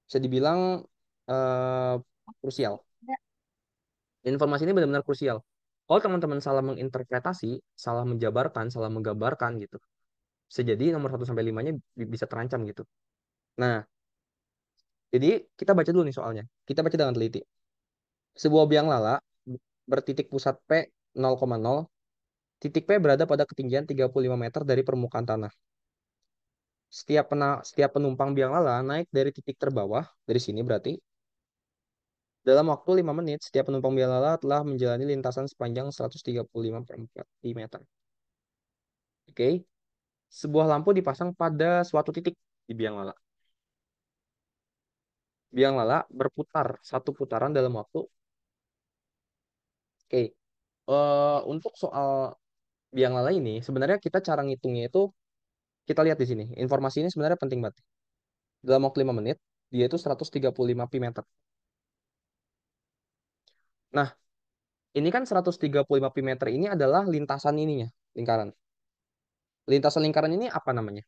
[SPEAKER 1] bisa dibilang eh, krusial. Informasi ini benar-benar krusial. Kalau teman-teman salah menginterpretasi, salah menjabarkan, salah menggambarkan gitu, bisa jadi nomor 1 sampai 5-nya bisa terancam gitu. Nah, jadi kita baca dulu nih soalnya. Kita baca dengan teliti. Sebuah biang lala bertitik pusat P 0,0, titik P berada pada ketinggian 35 meter dari permukaan tanah. Setiap penumpang biang lala naik dari titik terbawah, dari sini berarti, dalam waktu 5 menit, setiap penumpang biang lala telah menjalani lintasan sepanjang 135 per 4 meter. Oke, sebuah lampu dipasang pada suatu titik di biang lala. Biang lala berputar satu putaran dalam waktu. Oke, untuk soal biang lala ini, sebenarnya kita cara ngitungnya itu kita lihat di sini. Informasi ini sebenarnya penting banget. Dalam waktu 5 menit, dia itu 135 pi meter. Nah, ini kan 135 pi meter ini adalah lintasan ininya, lingkaran. Lintasan lingkaran ini apa namanya?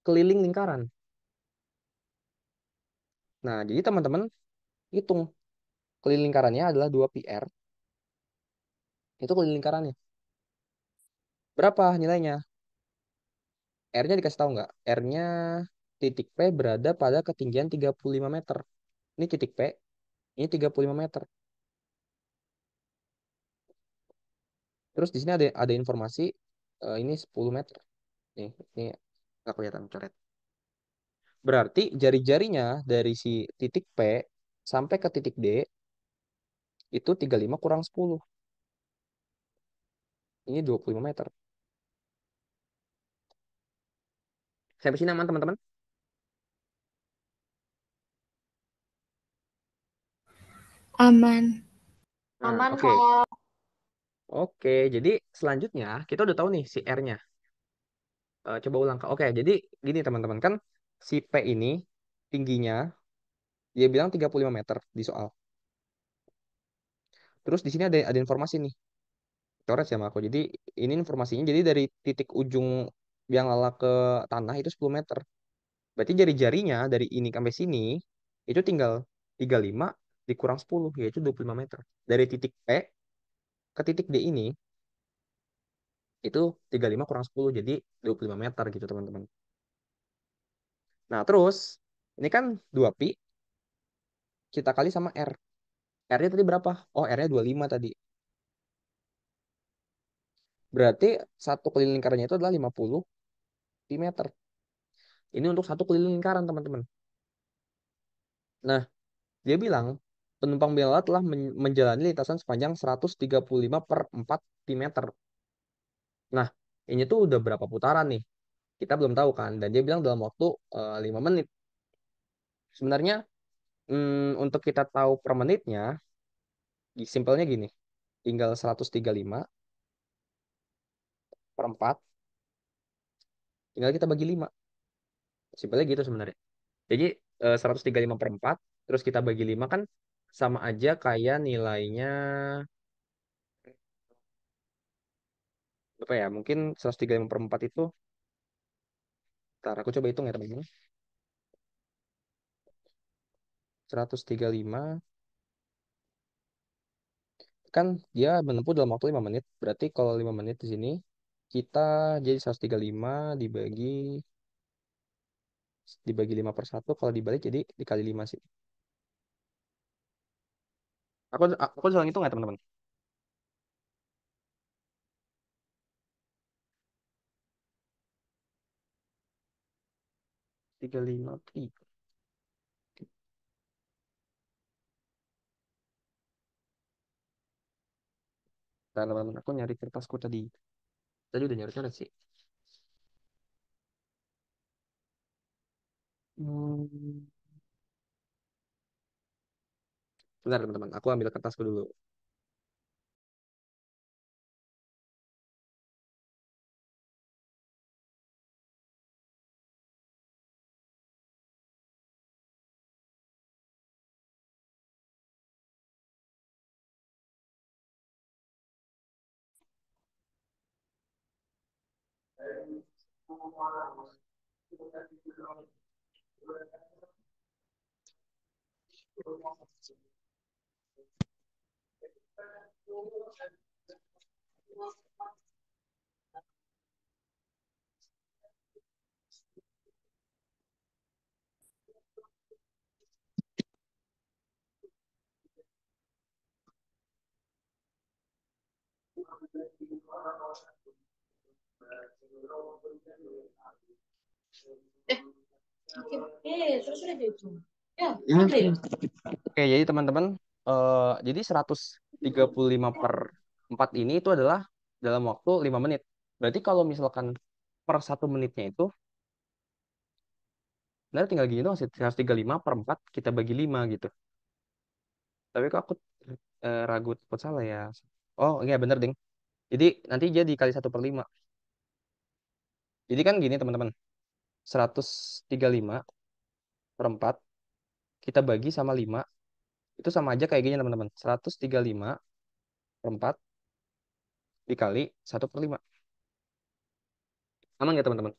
[SPEAKER 1] Keliling lingkaran. Nah, jadi teman-teman hitung keliling lingkarannya adalah 2 pi r. Itu keliling lingkarannya. Berapa nilainya? R-nya dikasih tahu nggak? R-nya titik P berada pada ketinggian 35 meter. Ini titik P, ini 35 meter. Terus di sini ada informasi ini 10 meter. Ini nggak kelihatan coret. Berarti jari-jarinya dari si titik P sampai ke titik D itu 35 kurang 10. Ini 25 meter. Sampai sini aman teman-teman?
[SPEAKER 3] Aman.
[SPEAKER 1] Nah,
[SPEAKER 2] Aman
[SPEAKER 1] oke.
[SPEAKER 2] kok.
[SPEAKER 1] Oke, jadi selanjutnya kita udah tahu nih si R-nya. Coba ulang. Oke, jadi gini teman-teman kan si P ini tingginya dia bilang 35 meter di soal. Terus di sini ada informasi nih. Coret sama aku. Jadi ini informasinya jadi dari titik ujung biang lala ke tanah itu 10 meter. Berarti jari-jarinya dari ini sampai sini itu tinggal 35 dikurang 10 yaitu 25 meter. Dari titik P ke titik D ini itu 35 kurang 10 jadi 25 meter gitu teman-teman. Nah, terus ini kan 2 pi kita kali sama R. R-nya tadi berapa? Oh, R-nya 25 tadi. Berarti satu keliling lingkarannya itu adalah 50 pi meter. Ini untuk satu keliling lingkaran, teman-teman. Nah, dia bilang penumpang bela telah menjalani lintasan sepanjang 135 per 4 pi meter. Nah, ini tuh udah berapa putaran nih? Kita belum tahu kan. Dan dia bilang dalam waktu 5 menit. Sebenarnya untuk kita tahu per menitnya, simpelnya gini. Tinggal 135 per 4, tinggal kita bagi 5. Simpelnya gitu sebenarnya. Jadi 135 per 4, terus kita bagi 5 kan sama aja kayak nilainya, apa ya, mungkin 135 per 4 itu, ntar aku coba hitung ya teman-teman. 135 kan dia menempuh dalam waktu 5 menit. Berarti kalau 5 menit di sini kita jadi 135 dibagi dibagi 5 per 1 kalau dibalik jadi dikali 5 sih. Aku bisa hitung nggak teman-teman? 35 pi. Bentar, teman-teman, aku nyari kertasku tadi. Tadi udah nyari-nyari sih. Hmm. Bentar, teman-teman. Aku ambil kertasku dulu. Hmm. Oke, jadi teman-teman, jadi 135 per 4 ini itu adalah dalam waktu 5 menit. Berarti kalau misalkan per 1 menitnya itu, sebenarnya tinggal gini doang sih, 135 per 4 kita bagi 5 gitu. Tapi kok aku ragu takut salah ya. Oh iya bener ding. Jadi nanti jadi kali 1/5. Jadi kan gini teman-teman, 135 per 4 kita bagi sama 5 itu sama aja kayak gini teman-teman. 135 per 4 dikali 1/5. Aman nggak teman-teman?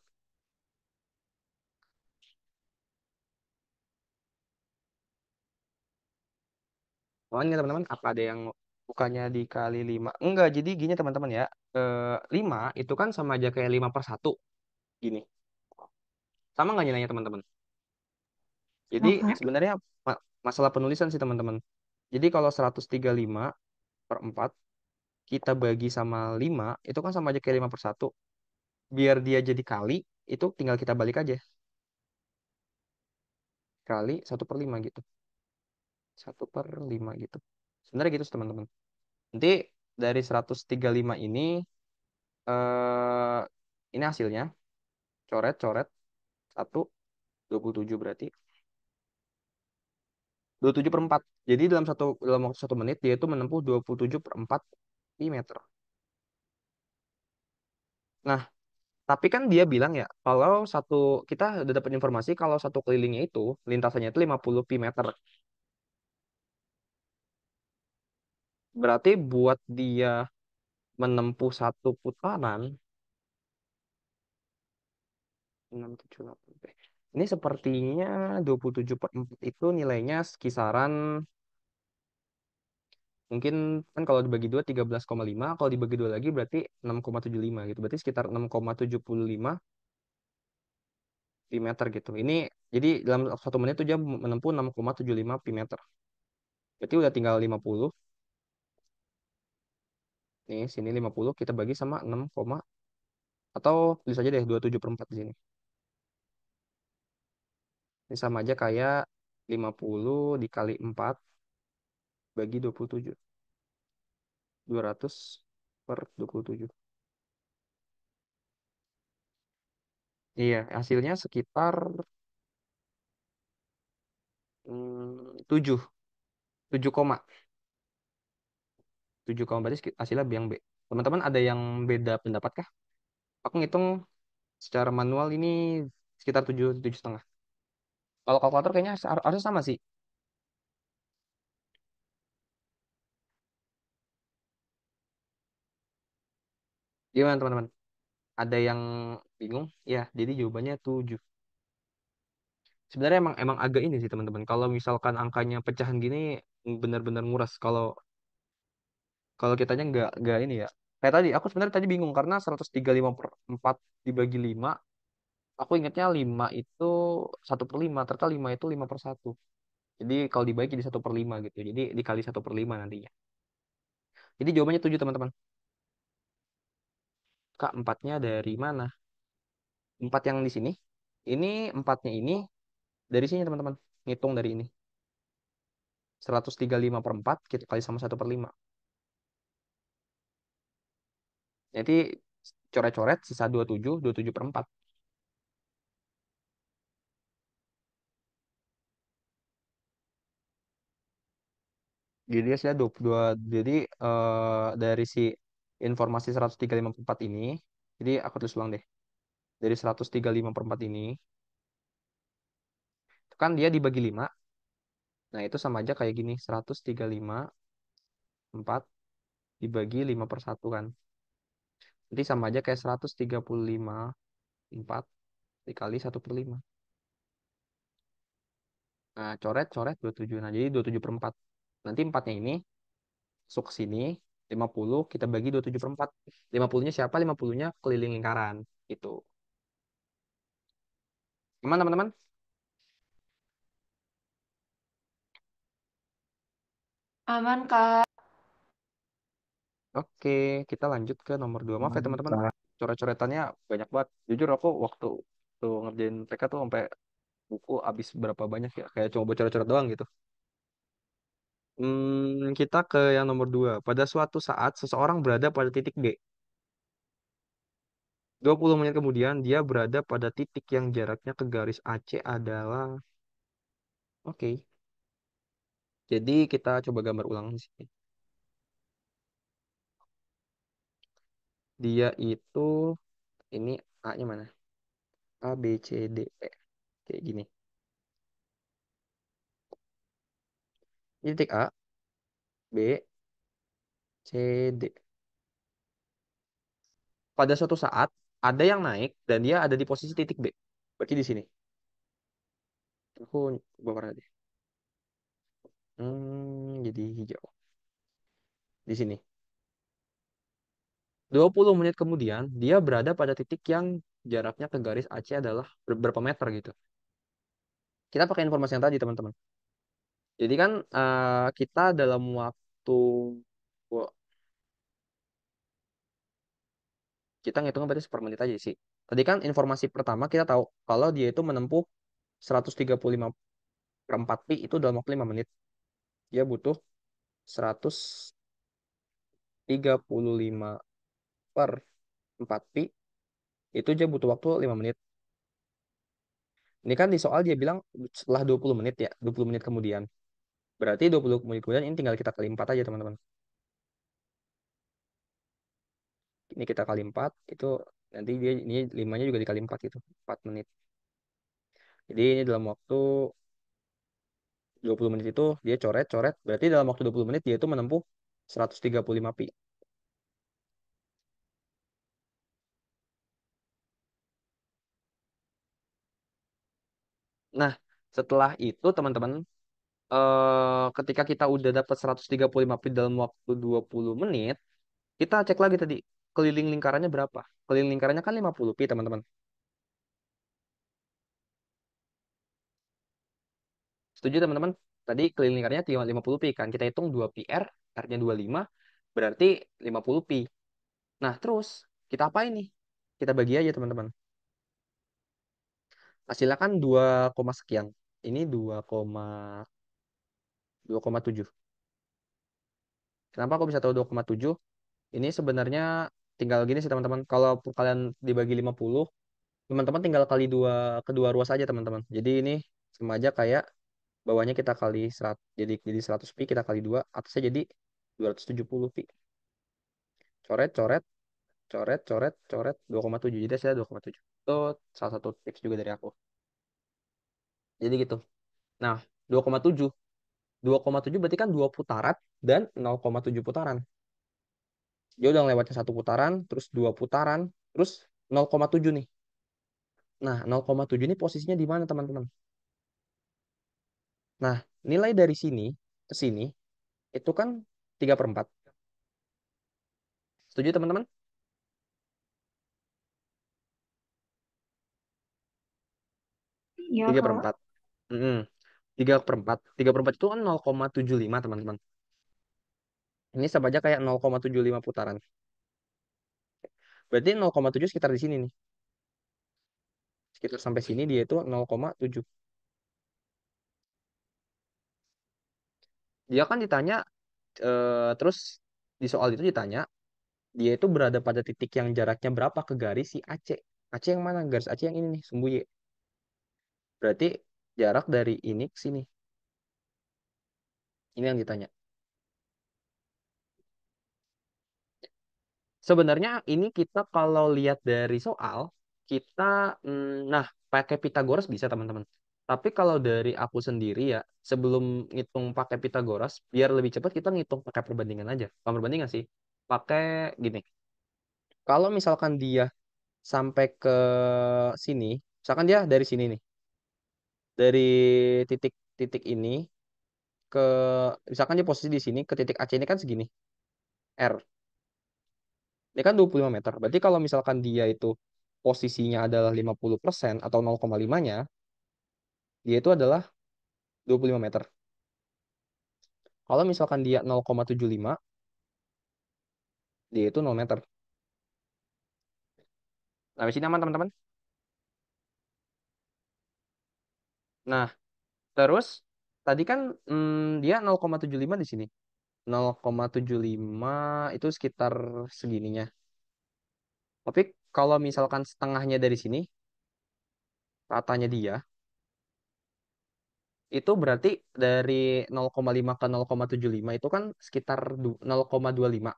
[SPEAKER 1] Aman nggak teman-teman? Apa ada yang bukannya dikali 5? Enggak, jadi gini teman-teman ya. 5 itu kan sama aja kayak 5/1. Gini. Sama nggak nilainya teman-teman? Jadi
[SPEAKER 2] Sama.
[SPEAKER 1] sebenarnya masalah penulisan sih teman-teman. Jadi kalau 135 per 4 kita bagi sama 5 itu kan sama aja kayak 5/1. Biar dia jadi kali, itu tinggal kita balik aja. Kali 1/5 gitu. 1/5 gitu. Sebenarnya gitu teman-teman. Nanti dari 135 eh ini hasilnya. Coret, coret. 1, 27 berarti. 27/4. Jadi dalam waktu 1 menit dia itu menempuh 27/4 meter. Nah, tapi kan dia bilang ya, kalau kita udah dapat informasi kalau satu kelilingnya itu lintasannya itu 50 pi meter. Berarti buat dia menempuh satu putaran 6, 7, 8. Ini sepertinya 27/4 itu nilainya kisaran mungkin kan kalau dibagi dua 13,5, kalau dibagi dua lagi berarti 6,75 gitu. Berarti sekitar 6,75 pi meter gitu. Ini jadi dalam 1 menit itu dia menempuh 6,75 pi meter. Berarti udah tinggal 50. Nih, sini 50 kita bagi sama 6, atau tulis aja deh 27/4 di sini. Ini sama aja kayak 50 dikali 4 bagi 27. 200 per 27. Iya, hasilnya sekitar 7. 7 koma. 7 koma berarti hasilnya yang B. Teman-teman ada yang beda pendapat kah? Aku ngitung secara manual ini sekitar 7, 7,5. Kalau kalkulator kayaknya harusnya sama sih. Gimana teman-teman? Ada yang bingung? Ya, jadi jawabannya 7. Sebenarnya emang agak ini sih teman-teman. Kalau misalkan angkanya pecahan gini benar-benar nguras. Kalau kalau kitanya nggak ini ya. Kayak tadi, aku sebenarnya tadi bingung karena 135 per 4 dibagi 5. Aku ingatnya 5 itu 1/5. Ternyata 5 itu 5/1. Jadi kalau dibagi jadi 1/5 gitu. Jadi dikali 1/5 nantinya. Jadi jawabannya 7 teman-teman. Kak, empatnya dari mana? 4 yang di sini. Ini empatnya ini dari sini teman-teman. Ngitung dari ini. 135/4 kita kali sama 1/5. Jadi coret-coret sisa 27/4. Jadi saya 22. Jadi dari si informasi 135/4 ini, jadi aku tulis ulang deh. Dari 135/4 ini, itu kan dia dibagi 5. Nah, itu sama aja kayak gini, 135/4 dibagi 5/1 kan. Nanti sama aja kayak 135/4 dikali 1/5. Nah, coret-coret 27. Nah, jadi 27/4. Nanti 4-nya ini masuk ke sini, 50 kita bagi 27/4. 50-nya siapa? 50-nya keliling lingkaran. Gitu. Gimana teman-teman?
[SPEAKER 2] Aman, Kak.
[SPEAKER 1] Oke, kita lanjut ke nomor 2. Maaf ya teman-teman,
[SPEAKER 4] Kak.
[SPEAKER 1] coret-coretannya banyak banget. Jujur aku waktu tuh ngerjain PK tuh sampai buku habis berapa banyak ya. Kayak cuma buat coret-coret doang gitu. Kita ke yang nomor 2. Pada suatu saat, seseorang berada pada titik B. 20 menit kemudian, dia berada pada titik yang jaraknya ke garis AC adalah... Oke, jadi kita coba gambar ulang di sini. Dia itu, ini A-nya mana? A, B, C, D, E. Kayak gini. Ini titik A, B, C, D. Pada suatu saat, ada yang naik dan dia ada di posisi titik B. Berarti di sini. Aku coba warna deh. Jadi hijau. Di sini. 20 menit kemudian, dia berada pada titik yang jaraknya ke garis AC adalah berapa meter gitu. Kita pakai informasi yang tadi, teman-teman. Jadi kan kita dalam waktu kita ngitungnya berarti per menit aja sih. Tadi kan informasi pertama kita tahu kalau dia itu menempuh 135/4 pi itu dalam waktu 5 menit. Dia butuh 135 per 4 pi itu dia butuh waktu 5 menit. Ini kan di soal dia bilang setelah 20 menit ya, 20 menit kemudian. Berarti 20 menit kemudian ini tinggal kita kali 4 aja teman-teman. Ini kita kali 4 itu nanti dia ini 5-nya juga dikali 4 itu, 4 menit. Jadi ini dalam waktu 20 menit itu dia coret-coret. Berarti dalam waktu 20 menit dia itu menempuh 135 pi. Nah, setelah itu teman-teman, ketika kita udah dapat 135 pi dalam waktu 20 menit, kita cek lagi tadi keliling lingkarannya berapa. Keliling lingkarannya kan 50 pi teman-teman. Setuju teman-teman? Tadi keliling lingkarannya 50 pi kan. Kita hitung 2 pi R, R-nya 25, berarti 50 pi. Nah, terus kita apain nih? Kita bagi aja teman-teman. Hasilnya kan 2, sekian. Ini 2,7. Kenapa aku bisa tahu 2,7? Ini sebenarnya tinggal gini sih teman-teman. Kalau kalian dibagi 50, teman-teman tinggal kali kedua ruas aja teman-teman. Jadi ini sama aja kayak bawahnya kita kali 100, jadi 100 pi kita kali 2, atasnya jadi 270 pi. Coret, coret, coret, coret, coret 2,7. Jadi saya 2,7. Itu salah satu tips juga dari aku. Jadi gitu. Nah, 2,7. 2,7 berarti kan 2 putaran dan 0,7 putaran. Dia udah lewatin satu putaran, terus 2 putaran, terus 0,7 nih. Nah, 0,7 ini posisinya di mana, teman-teman? Nah, nilai dari sini ke sini itu kan 3/4. Setuju, teman-teman?
[SPEAKER 2] Iya,
[SPEAKER 1] Tiga per
[SPEAKER 2] Kak.
[SPEAKER 1] 4. 3/4. 3/4 itu kan 0,75, teman-teman. Ini sama aja kayak 0,75 putaran. Berarti 0,7 sekitar di sini nih. Sekitar sampai sini dia itu 0,7. Dia kan ditanya, terus di soal itu ditanya, dia itu berada pada titik yang jaraknya berapa ke garis si AC. AC yang mana? Garis AC yang ini nih, sumbu Y. Berarti jarak dari ini ke sini. Ini yang ditanya. Sebenarnya ini kita kalau lihat dari soal, kita, nah, pakai Pitagoras bisa teman-teman. Tapi kalau dari aku sendiri ya, sebelum ngitung pakai Pitagoras, biar lebih cepat kita ngitung pakai perbandingan aja. Bukan perbandingan sih, pakai gini. Kalau misalkan dia sampai ke sini, misalkan dia dari sini nih, dari titik-titik ini ke, misalkan dia posisi di sini, ke titik AC ini kan segini, R. Ini kan 25 meter. Berarti kalau misalkan dia itu posisinya adalah 50% atau 0,5-nya, dia itu adalah 25 meter. Kalau misalkan dia 0,75, dia itu 0 meter. Nah, di sini aman teman-teman. Nah, terus tadi kan, dia 0,75 di sini. 0,75 itu sekitar segininya. Tapi kalau misalkan setengahnya dari sini, ratanya dia, itu berarti dari 0,5 ke 0,75 itu kan sekitar 0,25.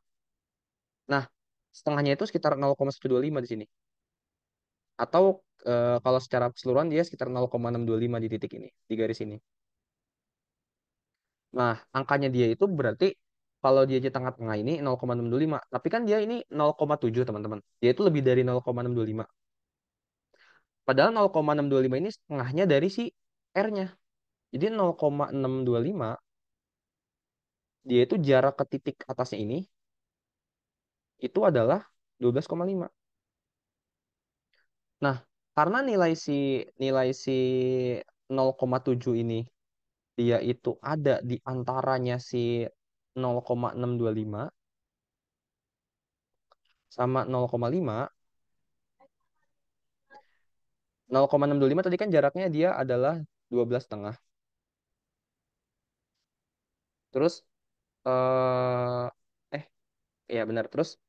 [SPEAKER 1] Nah, setengahnya itu sekitar 0,125 di sini. Atau kalau secara keseluruhan dia sekitar 0,625 di titik ini, di garis ini. Nah, angkanya dia itu berarti kalau dia di tengah-tengah ini 0,625, tapi kan dia ini 0,7 teman-teman. Dia itu lebih dari 0,625. Padahal 0,625 ini setengahnya dari si R-nya. Jadi 0,625 dia itu jarak ke titik atasnya ini itu adalah 12,5. Nah, karena nilai si 0,7 ini dia itu ada di antaranya si 0,625 sama 0,5. 0,625 tadi kan jaraknya dia adalah 12,5. Terus eh eh iya benar. Terus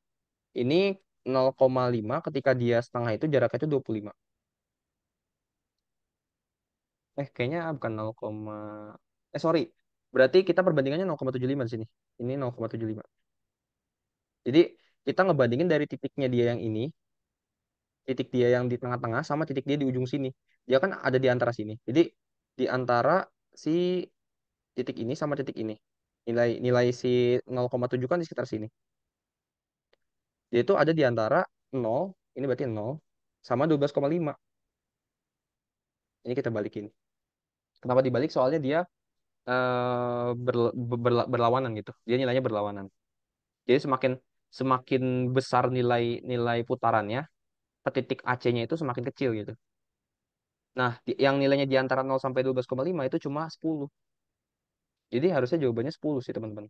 [SPEAKER 1] ini 0,5 ketika dia setengah itu jaraknya itu 25. Kayaknya bukan 0, sorry. Berarti kita perbandingannya 0,75 di sini. Ini 0,75. Jadi kita ngebandingin dari titiknya dia yang ini, titik dia yang di tengah-tengah sama titik dia di ujung sini. Dia kan ada di antara sini. Jadi di antara si titik ini sama titik ini. Nilai nilai si 0,7 kan di sekitar sini. Dia itu ada di antara 0, ini berarti 0, sama 12,5. Ini kita balikin. Kenapa dibalik? Soalnya dia berlawanan gitu. Dia nilainya berlawanan. Jadi semakin semakin besar nilai nilai putarannya, ke titik AC-nya itu semakin kecil gitu. Nah, yang nilainya di antara 0 sampai 12,5 itu cuma 10. Jadi harusnya jawabannya 10 sih, teman-teman.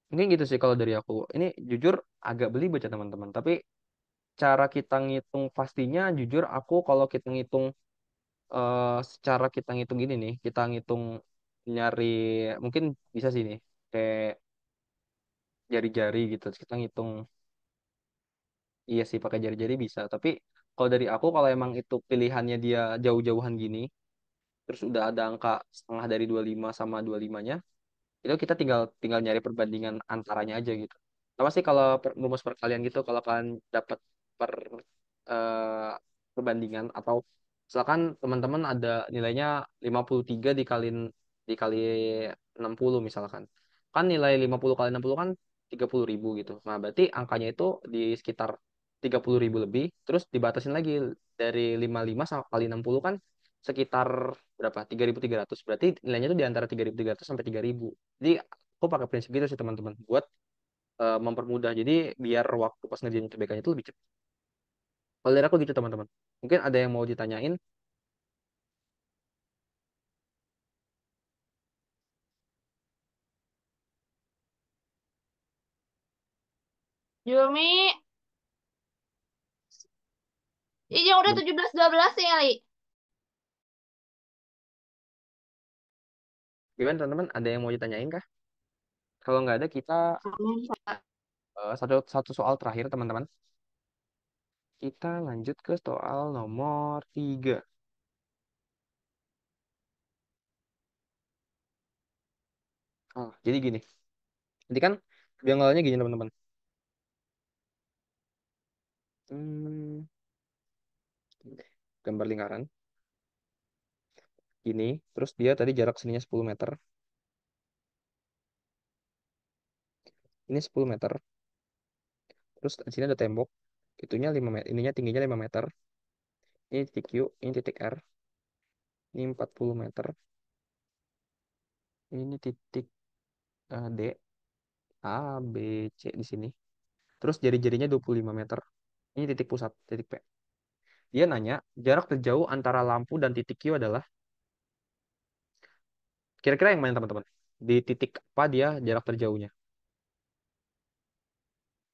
[SPEAKER 1] Mungkin gitu sih kalau dari aku. Ini jujur agak beli baca teman-teman. Tapi cara kita ngitung pastinya, jujur aku kalau kita ngitung, secara kita ngitung gini nih, kita ngitung nyari, mungkin bisa sih nih, kayak jari-jari gitu. Terus kita ngitung, iya sih pakai jari-jari bisa. Tapi kalau dari aku, kalau emang itu pilihannya dia jauh-jauhan gini, terus udah ada angka setengah dari 25 sama 25-nya, itu kita tinggal tinggal nyari perbandingan antaranya aja gitu. Sama sih kalau rumus perkalian gitu, kalau kalian dapat per eh, perbandingan, atau misalkan teman-teman ada nilainya 53 dikali 60 misalkan. Kan nilai 50 kali 60 kan 30.000 gitu. Nah, berarti angkanya itu di sekitar 30.000 lebih, terus dibatasin lagi dari 55 sama kali 60 kan sekitar berapa? 3.300. Berarti nilainya itu di antara 3.300 sampai 3.000. Jadi aku pakai prinsip gitu sih teman-teman, buat mempermudah. Jadi biar waktu pas ngerjain UTBK-nya itu lebih cepat. Kalau dari aku gitu teman-teman. Mungkin ada yang mau ditanyain?
[SPEAKER 2] Yumi, Ih, yang udah
[SPEAKER 1] Belum.
[SPEAKER 2] 17-12 ya, Li.
[SPEAKER 1] Gimana teman-teman? Ada yang mau ditanyain kah? Kalau nggak ada, kita satu satu soal terakhir teman-teman. Kita lanjut ke soal nomor 3. Oh, jadi gini. Jadi kan bilangannya gini teman-teman. Hmm, gambar lingkaran. Gini. Terus dia tadi jarak sininya 10 meter. Ini 10 meter. Terus di sini ada tembok. Itunya 5 meter. Ininya tingginya 5 meter. Ini titik Q. Ini titik R. Ini 40 meter. Ini titik D. A, B, C di sini. Terus jari-jarinya 25 meter. Ini titik pusat, titik P. Dia nanya, jarak terjauh antara lampu dan titik Q adalah, kira-kira yang mana teman-teman? Di titik apa dia jarak terjauhnya?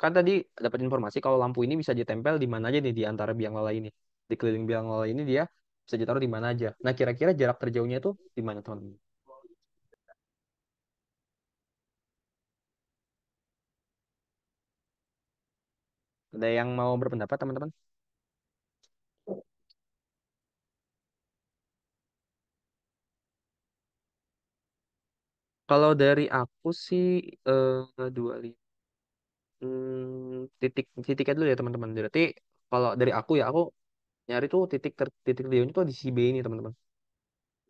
[SPEAKER 1] Kan tadi dapat informasi kalau lampu ini bisa ditempel di mana aja nih di antara biang lala ini. Di keliling biang lala ini dia bisa ditaruh di mana aja. Nah, kira-kira jarak terjauhnya itu di mana, teman-teman? Ada yang mau berpendapat, teman-teman? Kalau dari aku sih 25. Titik titiknya dulu ya, teman-teman. Berarti kalau dari aku ya, aku nyari tuh titik terjauhnya tuh di si B ini, teman-teman.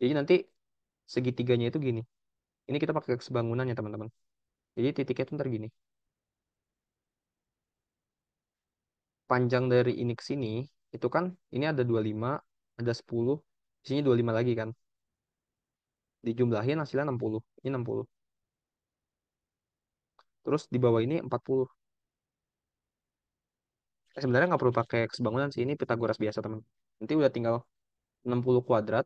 [SPEAKER 1] Jadi nanti segitiganya itu gini. Ini kita pakai sebangunan ya, teman-teman. Jadi titiknya itu ntar gini. Panjang dari ini ke sini, itu kan ini ada 25, ada 10, di sini 25 lagi kan. Dijumlahin hasilnya 60. Ini 60. Terus di bawah ini 40. Sebenarnya nggak perlu pakai sebangunan sih. Ini Pitagoras biasa, teman. Nanti udah tinggal 60 kuadrat.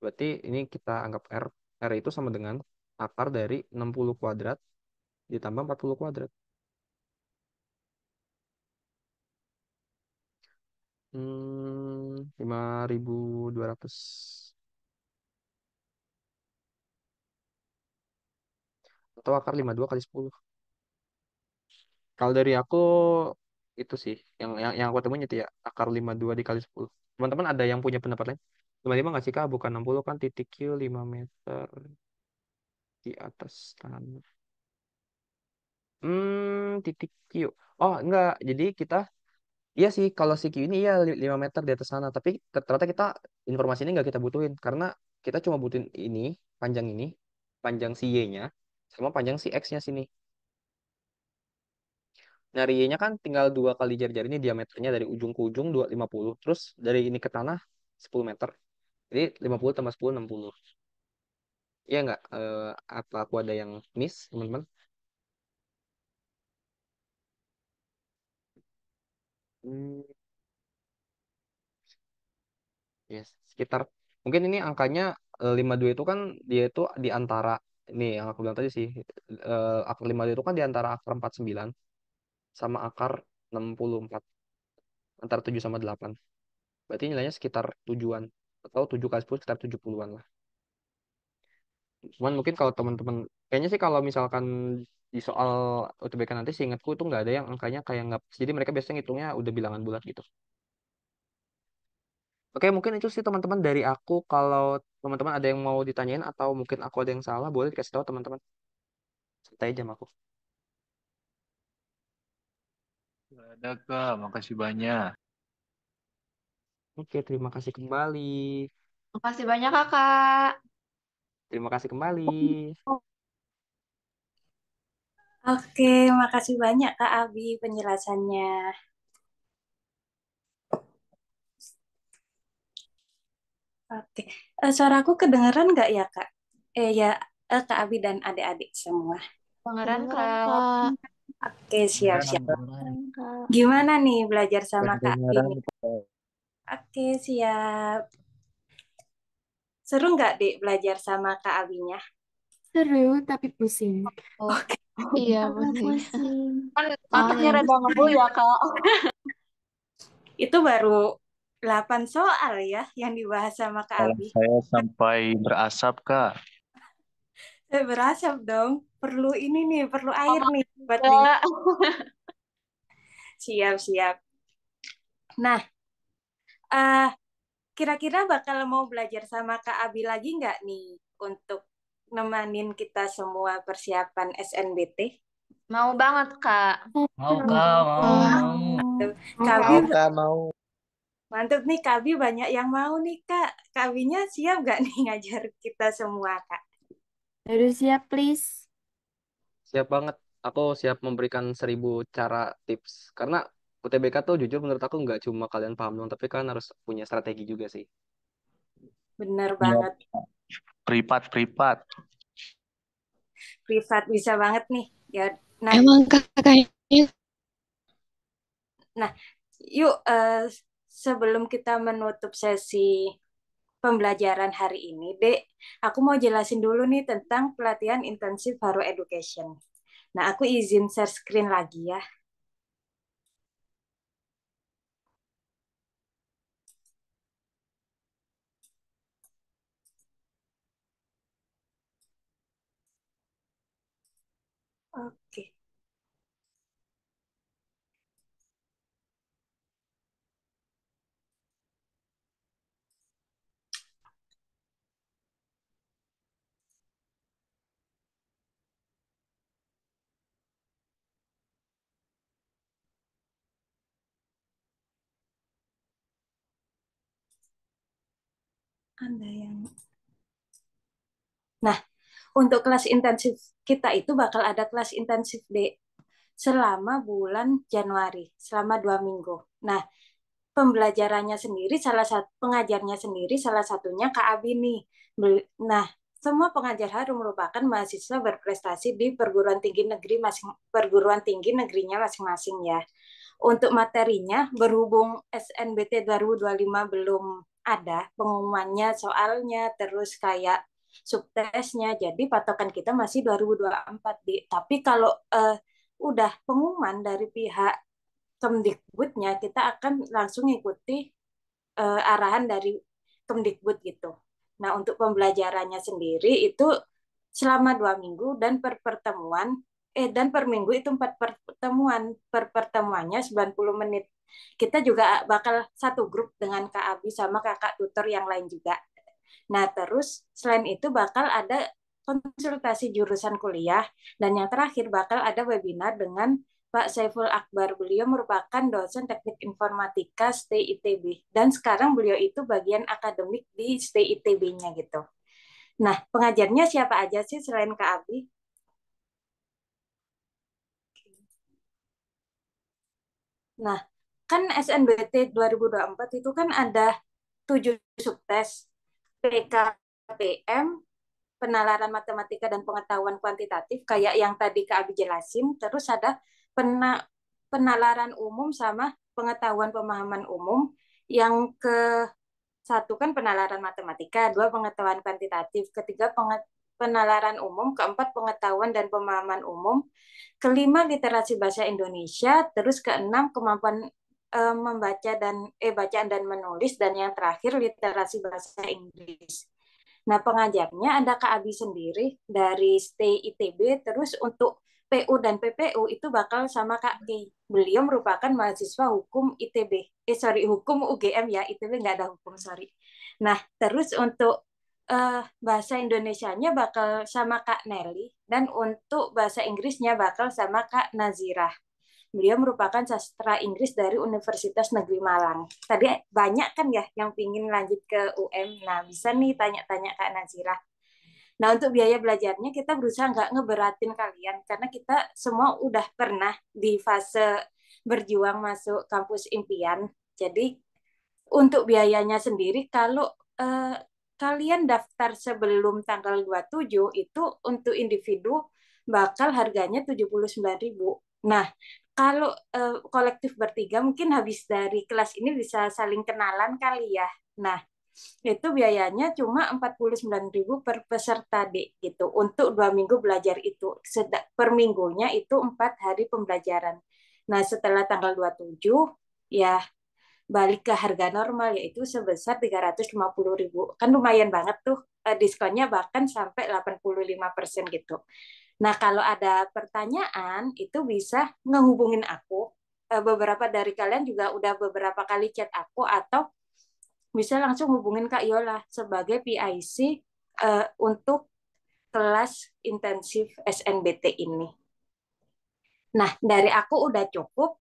[SPEAKER 1] Berarti ini kita anggap R. R itu sama dengan akar dari 60 kuadrat ditambah 40 kuadrat. 5.200. Atau akar 52 kali 10. Kalau dari aku itu sih yang aku temuin itu ya akar 52 dikali 10. Teman-teman ada yang punya pendapat lain? 55 nggak sih Kak? Bukan 60 kan titik Q 5 meter di atas tanah. Titik Q. Oh, enggak. Jadi kita iya sih kalau si Q ini ya 5 meter di atas sana, tapi ternyata kita informasi ini nggak kita butuhin karena kita cuma butuhin ini, panjang si Y-nya sama panjang si X-nya sini. Nyari Y-nya kan tinggal dua kali jari-jari ini diameternya dari ujung ke ujung 250. Terus dari ini ke tanah 10 meter. Jadi 50 tambah 10 60. Iya nggak? Apa aku ada yang miss, teman-teman? Hmm, yes. Sekitar. Mungkin ini angkanya 52 itu kan dia itu di antara ini yang aku bilang tadi sih. Akar 52 itu kan di antara akar 49 sama akar 64. Antara 7 sama 8. Berarti nilainya sekitar tujuan. Atau 7 kali 10 sekitar 70-an lah. Cuman mungkin kalau teman-teman kayaknya sih kalau misalkan di soal UTBK nanti seingatku itu nggak ada yang angkanya kayak nggak pas. Jadi mereka biasanya ngitungnya udah bilangan bulat gitu. Oke, mungkin itu sih teman-teman dari aku. Kalau teman-teman ada yang mau ditanyain atau mungkin aku ada yang salah, boleh dikasih tahu teman-teman. Santai aja sama aku.
[SPEAKER 4] Nggak ada Kak, makasih banyak.
[SPEAKER 1] Oke, terima kasih kembali.
[SPEAKER 2] Makasih banyak, Kakak.
[SPEAKER 1] Terima kasih kembali.
[SPEAKER 5] Oke, makasih banyak Kak Abi penjelasannya. Oke, suaraku kedengeran nggak ya Kak? Ya, Kak Abi dan adik-adik semua.
[SPEAKER 2] Dengeran,
[SPEAKER 3] Kedengeran,
[SPEAKER 2] Kak.
[SPEAKER 3] Kak.
[SPEAKER 5] Oke, siap-siap.
[SPEAKER 3] Kedengeran, Kak.
[SPEAKER 5] Gimana nih belajar sama Kak Abi
[SPEAKER 4] Kedengeran
[SPEAKER 5] nih?
[SPEAKER 4] Kak.
[SPEAKER 5] Oke, siap. Seru nggak Dek belajar sama Kak Abinya?
[SPEAKER 6] Seru tapi pusing.
[SPEAKER 2] Oh,
[SPEAKER 3] Iya,
[SPEAKER 6] Agak
[SPEAKER 3] pusing.
[SPEAKER 6] pusing.
[SPEAKER 2] kan
[SPEAKER 6] Soalnya
[SPEAKER 2] otaknya
[SPEAKER 6] yang
[SPEAKER 2] rada ngebul ya, Kak.
[SPEAKER 5] Itu baru 8 soal ya yang dibahas sama Kak
[SPEAKER 4] Kalau
[SPEAKER 5] Abi.
[SPEAKER 4] saya sampai berasap, Kak.
[SPEAKER 5] Berasap dong. Perlu ini nih, perlu air
[SPEAKER 2] Mama
[SPEAKER 5] nih buat di
[SPEAKER 2] juga.
[SPEAKER 5] siap-siap. Nah, eh kira-kira bakal mau belajar sama Kak Abi lagi nggak nih untuk nemanin kita semua persiapan SNBT?
[SPEAKER 2] Mau banget, Kak.
[SPEAKER 7] Mau Kak, mau.
[SPEAKER 5] Kak Abi,
[SPEAKER 8] Mau Kak, mau.
[SPEAKER 5] mantep nih Kak Abi, banyak yang mau nih Kak. Kak Abinya siap nggak nih ngajar kita semua Kak?
[SPEAKER 6] Harus siap, please.
[SPEAKER 1] Siap banget. Aku siap memberikan 1.000 cara tips. Karena UTBK tuh jujur menurut aku nggak cuma kalian paham dong, tapi kan harus punya strategi juga sih.
[SPEAKER 5] Bener
[SPEAKER 4] Ya,
[SPEAKER 5] banget.
[SPEAKER 4] privat.
[SPEAKER 5] Privat bisa banget nih. Ya, nah,
[SPEAKER 3] Emang kakaknya
[SPEAKER 5] nah, yuk sebelum kita menutup sesi pembelajaran hari ini, Dek, aku mau jelasin dulu nih tentang pelatihan intensif Haro Education. Nah, aku izin share screen lagi ya. Oke. Anda yang Nah, untuk kelas intensif kita itu bakal ada kelas intensif D selama bulan Januari, selama 2 minggu. Nah, pembelajarannya sendiri, pengajarnya sendiri, salah satunya Kak Abi nih. Nah, semua pengajar harus merupakan mahasiswa berprestasi di perguruan tinggi negerinya masing-masing ya. Untuk materinya, berhubung SNBT 2025 belum ada pengumumannya, soalnya, terus kayak subtesnya, jadi patokan kita masih 2024. Tapi kalau udah pengumuman dari pihak Kemdikbudnya, kita akan langsung ngikuti arahan dari Kemdikbud gitu. Nah, untuk pembelajarannya sendiri itu selama 2 minggu dan per minggu itu 4 pertemuan, per pertemuannya 90 menit. Kita juga bakal satu grup dengan Kak Abi sama kakak tutor yang lain juga. Nah, terus selain itu bakal ada konsultasi jurusan kuliah, dan yang terakhir bakal ada webinar dengan Pak Saiful Akbar. Beliau merupakan dosen teknik informatika STI ITB, dan sekarang beliau itu bagian akademik di STI ITB-nya gitu. Nah, pengajarnya siapa aja sih selain Kak Abi? Nah, kan SNBT 2024 itu kan ada 7 subtes, PKPM, penalaran matematika dan pengetahuan kuantitatif, kayak yang tadi Kak Abi jelasin, terus ada penalaran umum sama pengetahuan pemahaman umum, yang ke satu kan penalaran matematika, dua pengetahuan kuantitatif, ketiga penalaran umum, keempat pengetahuan dan pemahaman umum, kelima literasi bahasa Indonesia, terus keenam kemampuan membaca dan bacaan dan menulis, dan yang terakhir literasi bahasa Inggris. Nah, pengajarnya ada Kak Abi sendiri dari STI ITB, terus untuk PU dan PPU itu bakal sama Kak Kay. Beliau merupakan mahasiswa hukum ITB. Hukum UGM ya, ITB nggak ada hukum, sorry. Nah, terus untuk bahasa Indonesianya bakal sama Kak Nelly, dan untuk bahasa Inggrisnya bakal sama Kak Nazirah. Beliau merupakan sastra Inggris dari Universitas Negeri Malang. Tadi banyak kan ya yang pingin lanjut ke UM. Nah, bisa nih tanya-tanya Kak Nazirah. Nah, untuk biaya belajarnya kita berusaha nggak ngeberatin kalian, karena kita semua udah pernah di fase berjuang masuk kampus impian. Jadi, untuk biayanya sendiri, kalau kalian daftar sebelum tanggal 27, itu untuk individu bakal harganya 79.000. Nah, kalau kolektif bertiga mungkin habis dari kelas ini bisa saling kenalan kali ya. Nah, itu biayanya cuma 49.000 per peserta deh gitu untuk 2 minggu belajar itu. Per minggunya itu 4 hari pembelajaran. Nah, setelah tanggal 27 ya balik ke harga normal yaitu sebesar 350.000. Kan lumayan banget tuh diskonnya bahkan sampai 85% gitu. Nah, kalau ada pertanyaan itu bisa ngehubungin aku. Beberapa dari kalian juga udah beberapa kali chat aku atau bisa langsung hubungin Kak Yola sebagai PIC untuk kelas intensif SNBT ini. Nah, dari aku udah cukup.